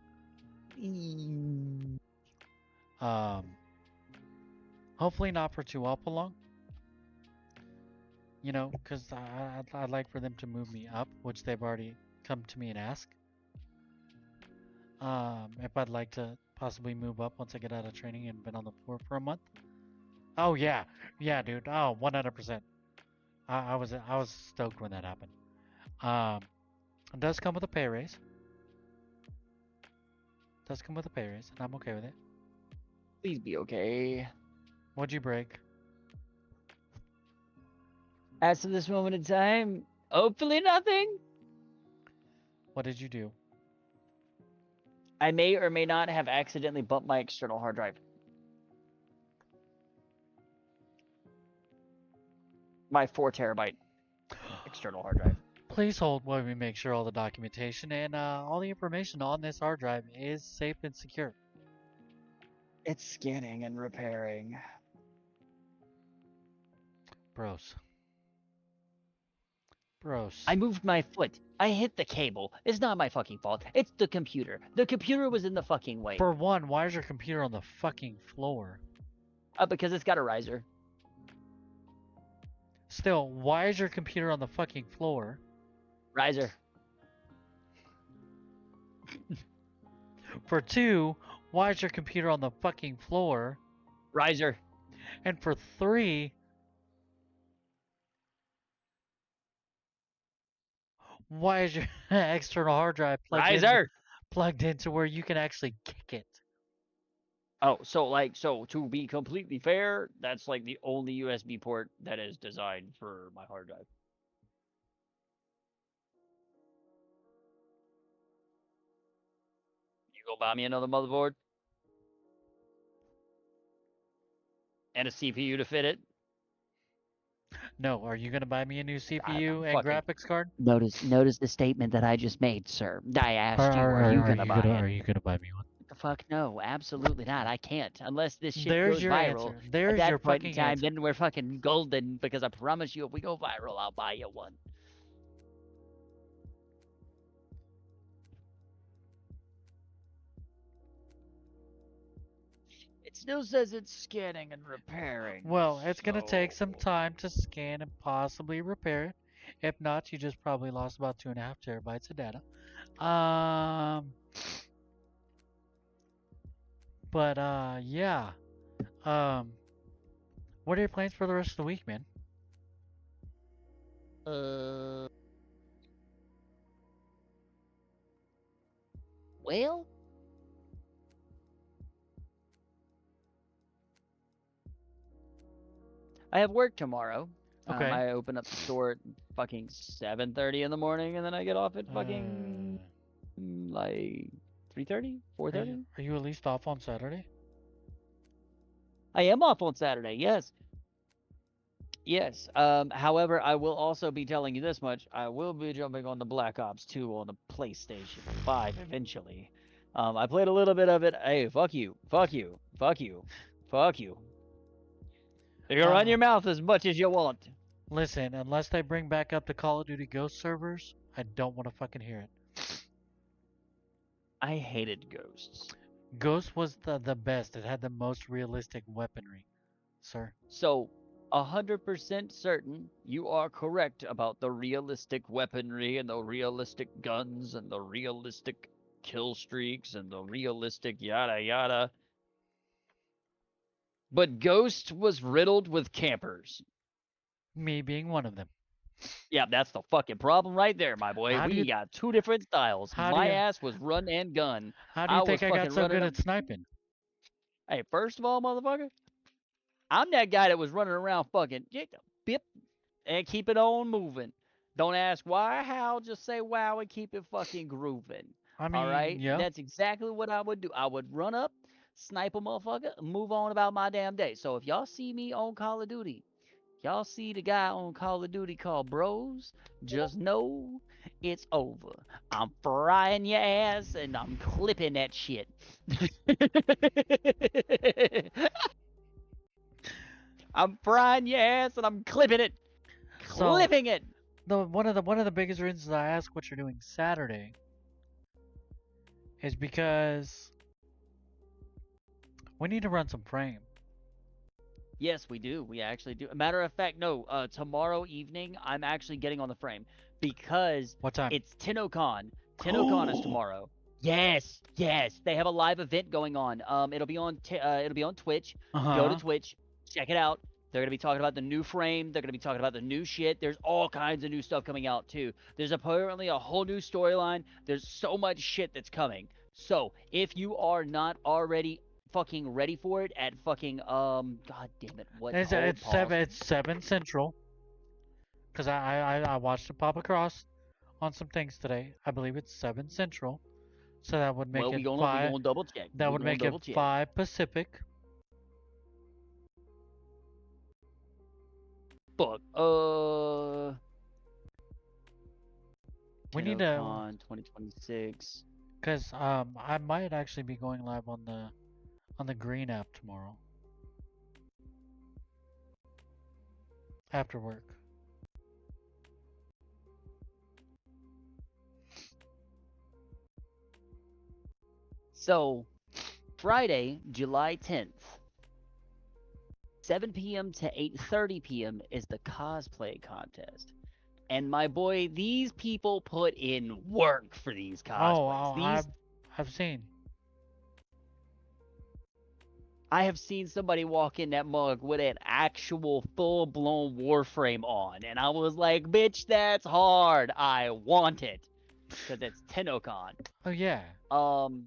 Um, hopefully not for too awful long. You know, because I'd like for them to move me up, which they've already come to me and asked. If I'd like to possibly move up once I get out of training and been on the floor for a month. Oh yeah, yeah, dude. Oh, 100%. I was stoked when that happened. Um, it does come with a pay raise. It does come with a pay raise, and I'm okay with it. Please be okay. What'd you break? As of this moment in time, hopefully nothing. What did you do? I may or may not have accidentally bumped my external hard drive. My 4 terabyte external hard drive. Please hold while we make sure all the documentation and all the information on this hard drive is safe and secure. It's scanning and repairing. Bros. Bros. I moved my foot. I hit the cable. It's not my fucking fault. It's the computer. The computer was in the fucking way. For one, why is your computer on the fucking floor? Because it's got a riser. Still, why is your computer on the fucking floor? Riser. For two, why is your computer on the fucking floor? Riser. And for three, why is your external hard drive plugged into where you can actually kick it? Oh, so to be completely fair, that's like the only USB port that is designed for my hard drive. You go buy me another motherboard and a CPU to fit it. No, are you gonna buy me a new CPU and fucking- graphics card? Notice the statement that I just made, sir. I asked you, are you gonna buy it? Are you gonna buy me one? The fuck no, absolutely not. I can't unless this shit There's goes your viral. answer. There's At your that point in fucking time, answer. then we're fucking golden because I promise you, if we go viral, I'll buy you one. It still says it's scanning and repairing. Well, it's gonna take some so- time to scan and possibly repair it. If not, you just probably lost about 2.5 terabytes of data. But yeah. What are your plans for the rest of the week, man? Well, I have work tomorrow. Okay. I open up the store at fucking 7:30 in the morning, and then I get off at fucking like 3:30, 4:30. Are you at least off on Saturday? I am off on Saturday. Yes. Yes. However, I will also be telling you this much. I will be jumping on the Black Ops 2 on the PlayStation 5 eventually. I played a little bit of it. Hey, fuck you. Fuck you. Fuck you. Fuck you. You can run your mouth as much as you want. Listen, unless they bring back up the Call of Duty Ghost servers, I don't want to fucking hear it. I hated Ghosts. Ghost was the best. It had the most realistic weaponry, sir. So, 100% certain you are correct about the realistic weaponry and the realistic guns and the realistic kill streaks and the realistic yada yada. But Ghost was riddled with campers. Me being one of them. Yeah, that's the fucking problem right there, my boy. We got two different styles. My ass was run and gun. How do you think I got so good at sniping? Hey, first of all, motherfucker, I'm that guy that was running around fucking bip and keep it on moving. Don't ask why, how, just say wow and keep it fucking grooving. I mean, all right? Yeah. That's exactly what I would do. I would run up, snipe a motherfucker, and move on about my damn day. So if y'all see me on Call of Duty, y'all see the guy on Call of Duty called Brose, just know it's over. I'm frying your ass and I'm clipping that shit. I'm frying your ass and I'm clipping it. Clipping it. One of the biggest reasons I ask what you're doing Saturday is because we need to run some frame. Yes, we do. We actually do. Matter of fact, no. Tomorrow evening, I'm actually getting on the frame because What time? it's TennoCon. TennoCon is Oh. tomorrow. Yes, yes. They have a live event going on. It'll be on Twitch. Go to Uh-huh. Twitch, check it out. They're gonna be talking about the new frame. They're gonna be talking about the new shit. There's all kinds of new stuff coming out too. There's apparently a whole new storyline. There's so much shit that's coming. So if you are not already fucking ready for it at fucking god damn it, what, hold, It's pause. seven. It's 7 Central. Cause I watched it pop across on some things today. I believe it's 7 Central. So that would make Well, it we five. gonna double check. That We would gonna make it double check. 5 Pacific. Fuck. We need to, TennoCon 2026. cause I might actually be going live on the Green app tomorrow after work. So, Friday, July 10th, 7 p.m. to 8:30 p.m. is the cosplay contest. And my boy, these people put in work for these Oh, cosplays. I've seen. I have seen somebody walk in that mug with an actual full-blown Warframe on, and I was like, bitch, that's hard. I want it. Because it's TennoCon. Oh yeah. Um,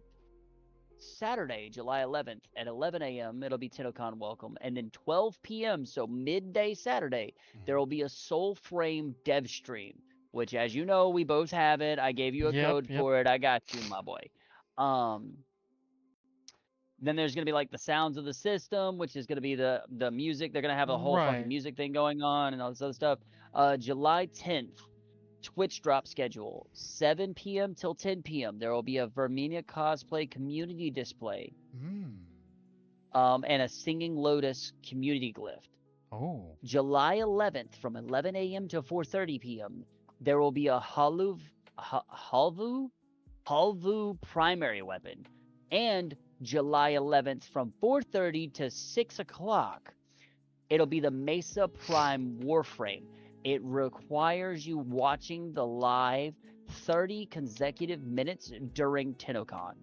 Saturday, July 11th at 11 a.m., it'll be TennoCon welcome. And then 12 p.m., so midday Saturday, there will be a Soul Frame dev stream, which, as you know, we both have it. I gave you a Yep, code yep. for it. I got you, my boy. Um, Then there's gonna be like the sounds of the system, which is gonna be the music. They're gonna have a whole fucking Right. music thing going on and all this other stuff. July 10th, Twitch drop schedule, 7 p.m. till 10 p.m. There will be a Vermina cosplay community display, Mm. and a Singing Lotus community glyph. Oh. July 11th, from 11 a.m. to 4:30 p.m., there will be a Halvu primary weapon, and July 11th from 4:30 to 6 o'clock, it'll be the Mesa Prime Warframe. It requires you watching the live 30 consecutive minutes during TennoCon.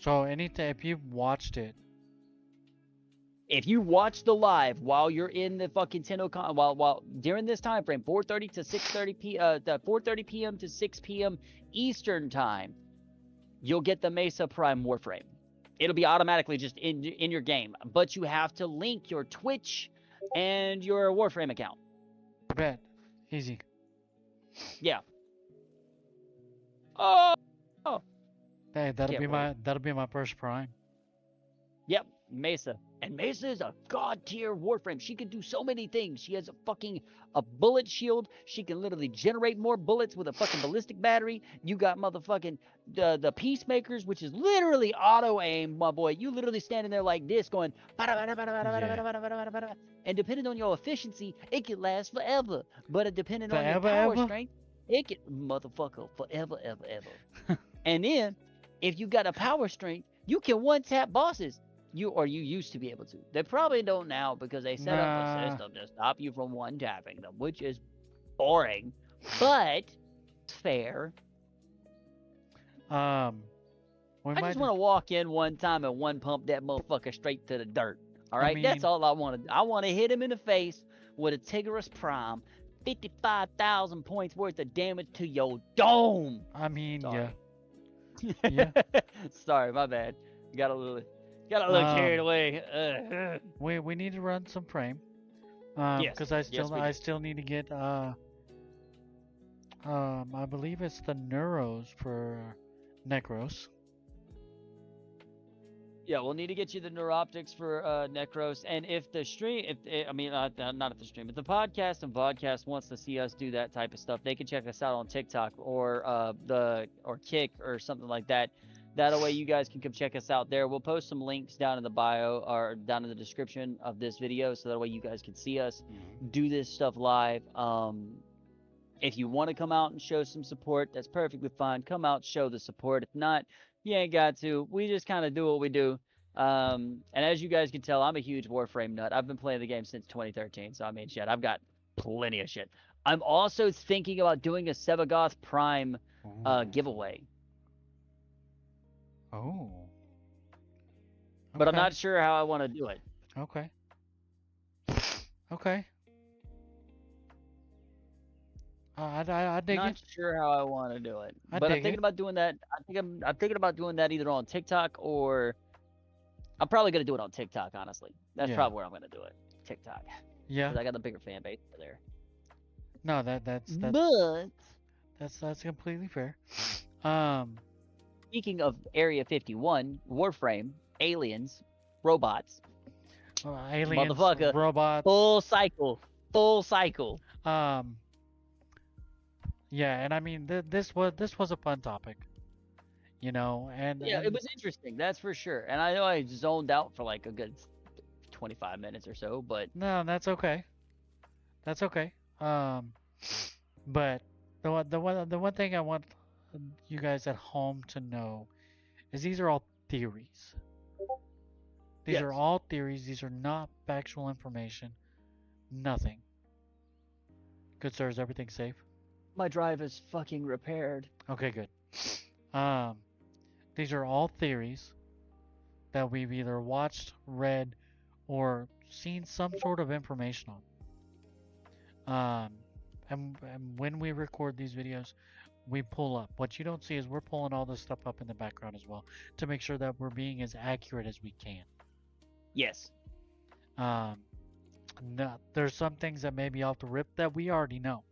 So anything if you've watched it. If you watch the live while you're in the fucking TennoCon, while during this time frame, 4:30 to 4:30 p.m. to 6 p.m. Eastern time, you'll get the Mesa Prime Warframe. It'll be automatically just in your game, but you have to link your Twitch and your Warframe account. Bet. Easy. Yeah. Oh, Hey, can't wait. that'll be my first prime. Yep, Mesa. And Mesa is a god tier Warframe. She can do so many things. She has a bullet shield. She can literally generate more bullets with a fucking ballistic battery. You got motherfucking the peacemakers, which is literally auto aim, my boy. You literally standing there like this, going, Yeah. and depending on your efficiency, it can last forever. But depending on your Forever power ever? strength, it can motherfucker forever, ever, ever. And then if you got a power strength, you can one tap bosses. You used to be able to. They probably don't now because they set up a Nah. system to stop you from one tapping them, which is boring, but it's fair. Um we I might just want to walk in one time and one pump that motherfucker straight to the dirt. All I right, that's mean all I want to. I want to hit him in the face with a Tigris Prime, 55,000 points worth of damage to your dome. yeah. Sorry. Yeah. Sorry, my bad. Got a little carried Um away. we need to run some frame. Yes, Because yes, we I do. still need to get I believe it's the neuros for Necros. Yeah, we'll need to get you the neuroptics for Necros, and if the stream, I mean, not if the stream, if the podcast and vodcast wants to see us do that type of stuff, they can check us out on TikTok or Kick or something like that. That way, you guys can come check us out there. We'll post some links down in the bio or down in the description of this video, so that way you guys can see us do this stuff live. If you want to come out and show some support, that's perfectly fine. Come out, show the support. If not, you ain't got to. We just kind of do what we do. And as you guys can tell, I'm a huge Warframe nut. I've been playing the game since 2013, so I mean, shit, I've got plenty of shit. I'm also thinking about doing a Sebagoth Prime Ooh. giveaway, Oh. but I'm Okay. not sure how I want to do it. Okay. Okay. I dig Not it. sure how I want to do it, I but I'm dig thinking it. about doing that. I'm thinking about doing that either on TikTok or I'm probably gonna do it on TikTok. Honestly, that's Yeah. probably where I'm gonna do it. TikTok, Yeah. because I got the bigger fan base over there. No, that's But that's completely fair. Um. speaking of Area 51, Warframe, aliens, robots, Aliens, motherfucker, robots. full cycle, full cycle. Um. Yeah, and I mean this was a fun topic, and Yeah, it was interesting, that's for sure. And I know I zoned out for like a good 25 minutes or so, but no, that's okay. That's okay. Um. But the one thing I want you guys at home to know is these are all theories. These are yes, all theories. These are not factual information. Nothing. Good sir, is everything safe? my drive is fucking repaired. Okay, good. Um, these are all theories that we've either watched, read, or seen some sort of information on. And when we record these videos, we pull up. What you don't see is we're pulling all this stuff up in the background as well to make sure that we're being as accurate as we can. Yes. Um, no, there's some things that may be off the rip that we already know.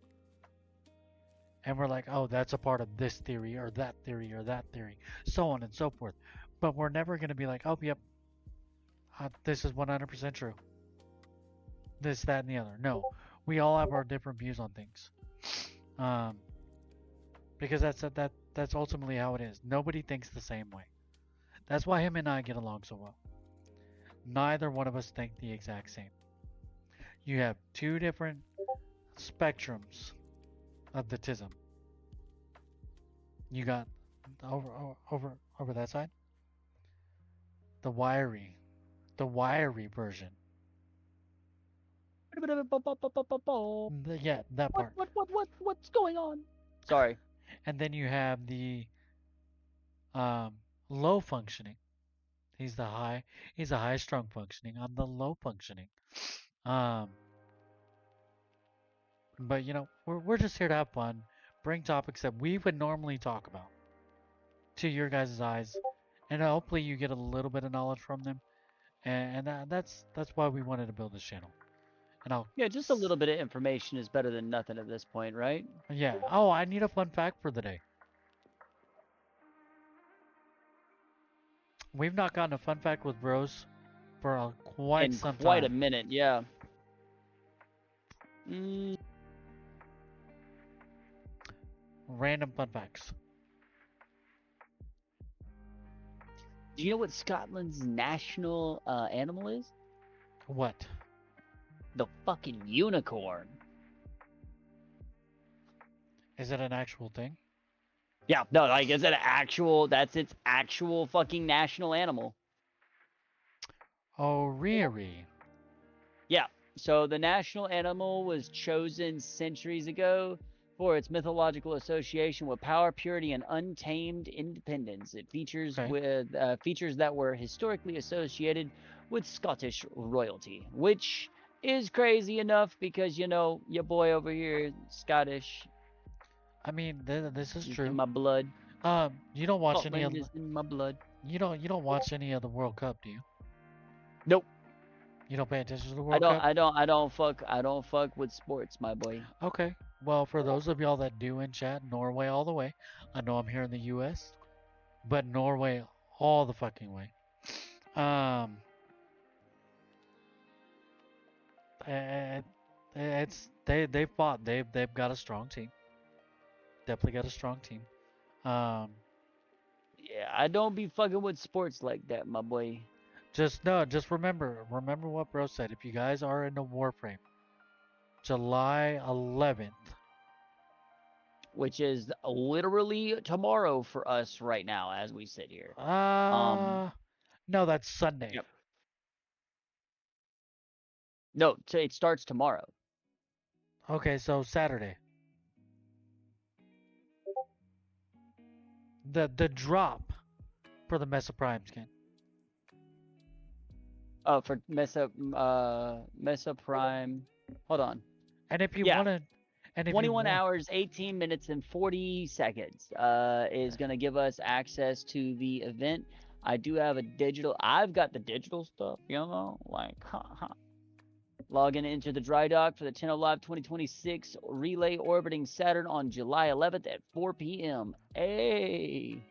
And we're like, oh, that's a part of this theory or that theory or that theory, so on and so forth. But we're never going to be like, oh, yep, this is 100% true. This, that, and the other. No, we all have our different views on things. Um, because that's ultimately how it is. Nobody thinks the same way. That's why him and I get along so well. Neither one of us think the exact same. You have two different spectrums of the tism. You got over that side, the wiry, the wiry version. Yeah, that part. What's going on? Sorry. And then you have the um, low functioning. He's the high. He's a high strung functioning. I'm the low functioning. Um, but we're just here to have fun, bring topics that we would normally talk about to your guys' eyes, and hopefully you get a little bit of knowledge from them. And that's why we wanted to build this channel. And Yeah, just a little bit of information is better than nothing at this point, right? yeah. Oh, I need a fun fact for the day. We've not gotten a fun fact with Brose for quite In some quite a time. minute, yeah. Mm, Random fun facts. do you know what Scotland's national animal is? What? The fucking unicorn. Is it an actual thing? Yeah, no, like it's an actual. That's its actual fucking national animal. Oh, really? Yeah. So the national animal was chosen centuries ago for its mythological association with power, purity, and untamed independence. It features Okay. with features that were historically associated with Scottish royalty, which is crazy enough because your boy over here Scottish. I mean, this is It's in true. my blood. You don't watch any of Scotland is in my blood. you don't watch any of the World Cup, do you? Nope. You don't pay attention to the I World don't. Cup? I don't. I don't fuck. I don't fuck with sports, my boy. Okay. Well, for those of y'all that do in chat, Norway all the way. I know I'm here in the U.S., but Norway all the fucking way. Um, and they fought. They've got a strong team. Definitely got a strong team. Um, Yeah, I don't be fucking with sports like that, my boy. just no, just remember what bro said. If you guys are in the Warframe, July 11th. Which is literally tomorrow for us right now as we sit here. Um, Uh, No, that's Sunday. Yep. No, it starts tomorrow. Okay, so Saturday. The drop for the Mesa Prime skin. Oh, for Mesa Prime. Hold on. And if you Yeah, want to, and if you 21 want, hours, 18 minutes, and 40 seconds is going to give us access to the event. I do have a digital. I've got the digital stuff, like, Logging into the dry dock for the 10 Live 2026 relay orbiting Saturn on July 11th at 4 p.m. Hey.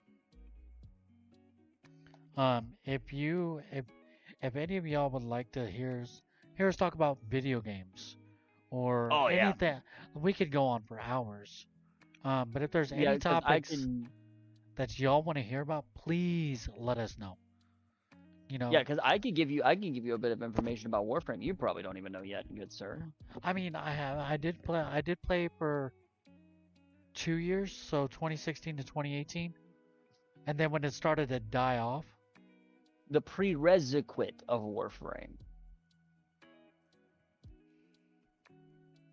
if any of y'all would like to hear us talk about video games or Oh, yeah. anything, we could go on for hours. But if there's Yeah, any because I topics can. that y'all want to hear about, please let us know. You Yeah, know, because I can give you a bit of information about Warframe. You probably don't even know yet, good sir. I mean, I did play for 2 years, so 2016 to 2018, and then when it started to die off, The prerequisite of Warframe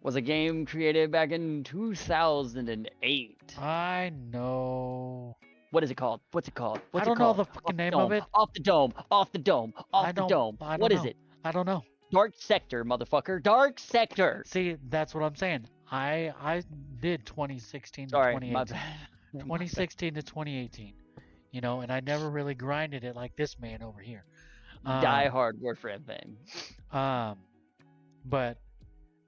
was a game created back in 2008. I know. What is it called? What's it called? I What's it don't know called? the Off fucking the name of dome. it. Off the dome. Off the dome. Off the dome. I What don't is know. it? I don't know. Dark Sector, motherfucker. Dark Sector. See, that's what I'm saying. I did 2016 to Sorry, my 2018. bad. My bad. 2016 to 2018. And I never really grinded it like this man over here. Die Um, hard Warframe fan. um, but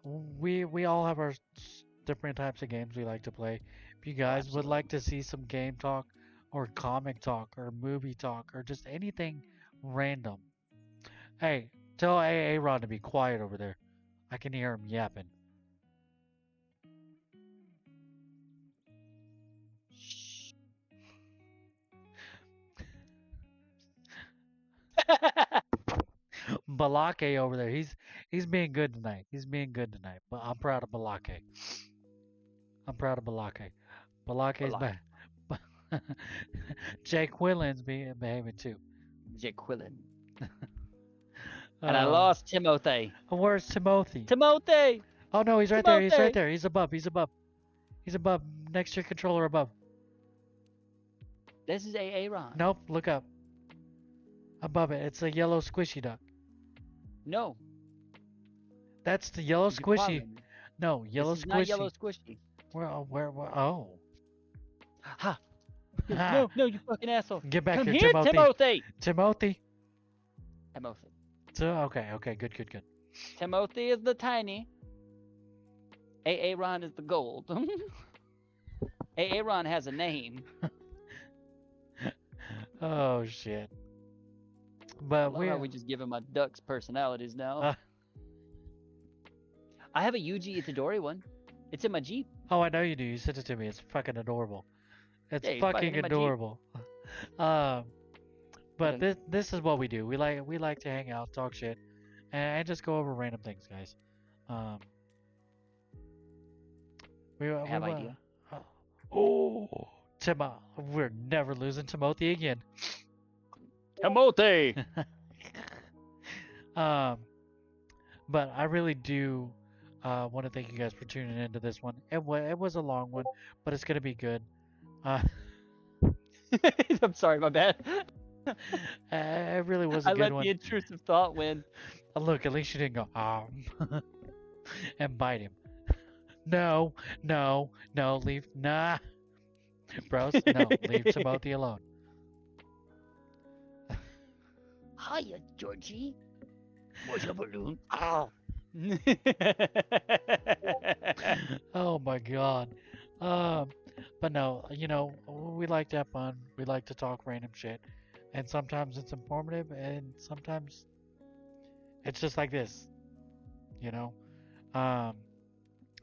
we all have our different types of games we like to play. If you Oh, guys would absolutely. like to see some game talk or comic talk or movie talk or just anything random, hey, tell AA Ron to be quiet over there. I can hear him yapping. Balake over there. He's being good tonight. He's being good tonight. But I'm proud of Balake. I'm proud of Balake. Balake's Balak. back. Jay Quillen's behaving too. Jake Quillen. And I Uh, lost Timothy. where's Timothy? Timothy! Oh no, he's right there. He's right Timothy! there. He's above. He's above. He's above. Next to your controller above. This is AA Ron. Nope. Look up. Above it. It's a yellow squishy duck. No. That's the yellow Be quiet. squishy. No, This yellow is not Yellow squishy. Squishy. Where? Oh. Ha! Ha. No, no, you fucking asshole. Get back Come here, here, Timothy. Timothy! Timothy. Timothy. Okay. Good. Timothy is the tiny. AA Ron is the gold. AA Ron has a name. Oh shit. I But love how we just give him my ducks personalities now. Uh, I have a Yuji Itadori one. It's in my Jeep. oh, I know you do. You sent it to me. It's fucking adorable. It's Yeah, he's fucking fucking in my Jeep. adorable. um, but Okay. this is what we do. We like to hang out, talk shit, and just go over random things, guys. Um, we I we have idea. oh, we're never losing Timothy again. Timothy! um, but I really do want to thank you guys for tuning into this one. It was a long one, but it's gonna be good. Uh, I'm sorry, my bad. it really was a I good let one. the intrusive thought win. Look, at least you didn't go and bite him. No, leave. Nah, bros, no, leave Timothy alone. Hiya, Georgie. What's your balloon? Ow. Oh my god. Um, but no, we like to have fun. We like to talk random shit, and sometimes it's informative, and sometimes it's just like this, you know. Um,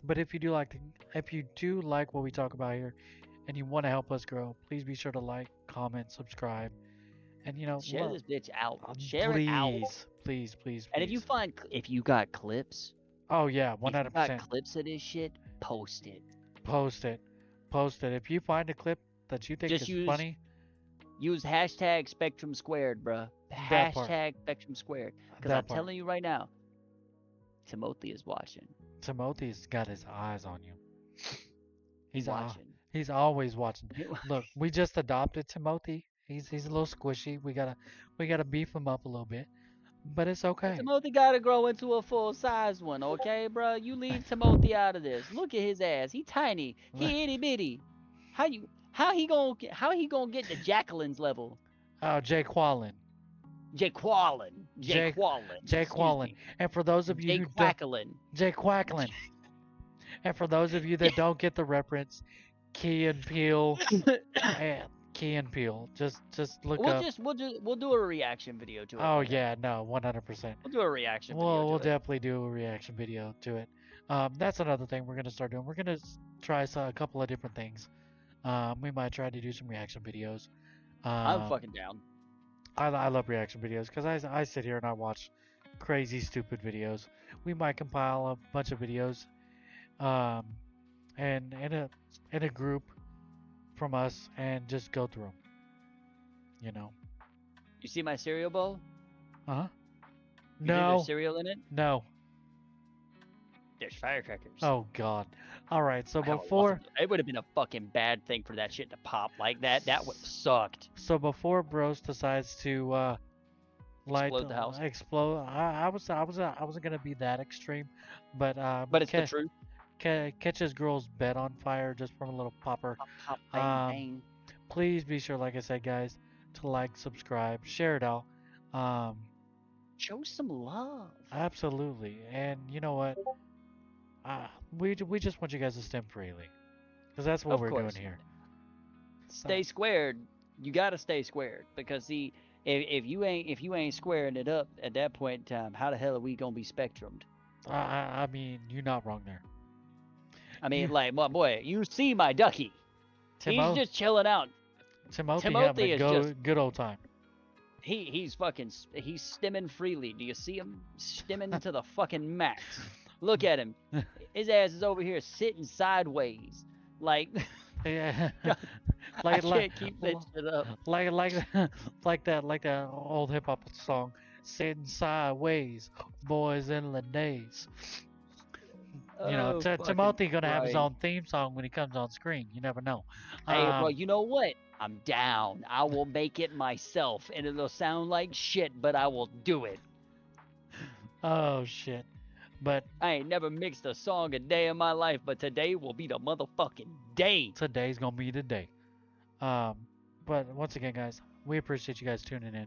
but if you do like what we talk about here, and you want to help us grow, please be sure to like, comment, subscribe, and Share this bitch out. uh, Share it out. please. And if you got clips, Oh yeah, if you got 100%. clips of this shit, post it. Post it, post it. If you find a clip that you think Just is use funny, Use hashtag Spectrum Squared, bruh. That part. Hashtag Spectrum Squared. Because I'm That part. telling you right now, Timothy is watching. Timothy's got his eyes on you. He's Watching. he's always watching. Look, we just adopted Timothy. He's a little squishy. We gotta beef him up a little bit, but it's okay. Timothy gotta grow into a full size one, okay, bro? You leave Timothy out of this. Look at his ass. He tiny. He itty bitty. How he gonna get to Jacqueline's level? Oh, Jay Quallen. Jaqualin. Jay Jaqualin. Jay Excuse Quallen. me. And for those of you who don't, Jaquacklin. Jay Quacklin. And for those of you that don't get the reference, Key and Peele and Key and Peele. Just look up. We'll do a reaction video to it Oh one day. yeah, no, 100%. We'll do a reaction video We'll to it. definitely do a reaction video to it. That's another thing we're gonna start doing. We're gonna try a couple of different things. We might try to do some reaction videos. I'm Um, fucking down. I love reaction videos because I sit here and I watch crazy stupid videos. We might compile a bunch of videos, um, and in a group from us and just go through them. You know. You see my cereal bowl? Uh huh. You think there's No. cereal in it? No. There's firecrackers. Oh God. All right. So I have a lot before of it would have been a fucking bad thing for that shit to pop like that. That would have sucked. so before Bros decides to light Explode the house. explode, I wasn't gonna be that extreme, but But it's the truth. catch his girl's bed on fire just from a little popper. Pop, pop, bang, Um, bang. please be sure, like I said, guys, to like, subscribe, share it out. Um, Show some love. absolutely. And you know what? We just want you guys to stem freely, because that's what Of we're doing course. here. Stay squared. You gotta stay squared because see, if you ain't squaring it up at that point in time, how the hell are we gonna be spectrumed? I mean, you're not wrong there. I mean, You, like, my boy, you see my ducky. He's Timo, just chilling out. Timothy having Timothy a is just good old time. he's stimming freely. Do you see him stimming to the fucking max? Look at him. His ass is over here sitting sideways. Like Yeah, I like can't keep that shit up. like like that old hip hop song, sitting sideways, boys in the days. You know, Oh fucking Timothy gonna have his Christ. own theme song when he comes on screen. You never know. Hey, bro, Um, you know what? I'm down. I will make it myself, and it'll sound like shit, but I will do it. oh shit. But I ain't never mixed a song a day in my life, but today will be the motherfucking day. today's gonna be the day. Um, but once again, guys, we appreciate you guys tuning in.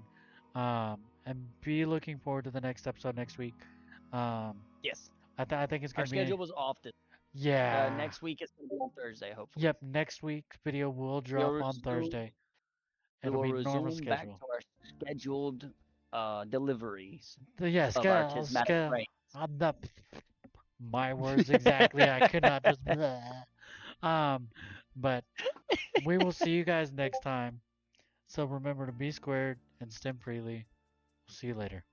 And be looking forward to the next episode next week. Um, Yes. I think it's Our gonna be schedule was off this. yeah. Next week it's gonna be on Thursday, hopefully. Yep, next week's video will We'll drop on resume. Thursday. We It'll will be normal resume back schedule. to our scheduled deliveries Yeah, of our tismatic brain. I'm not my words exactly. I could not just um, but we will see you guys next time. So remember to be squared and stem freely. See you later.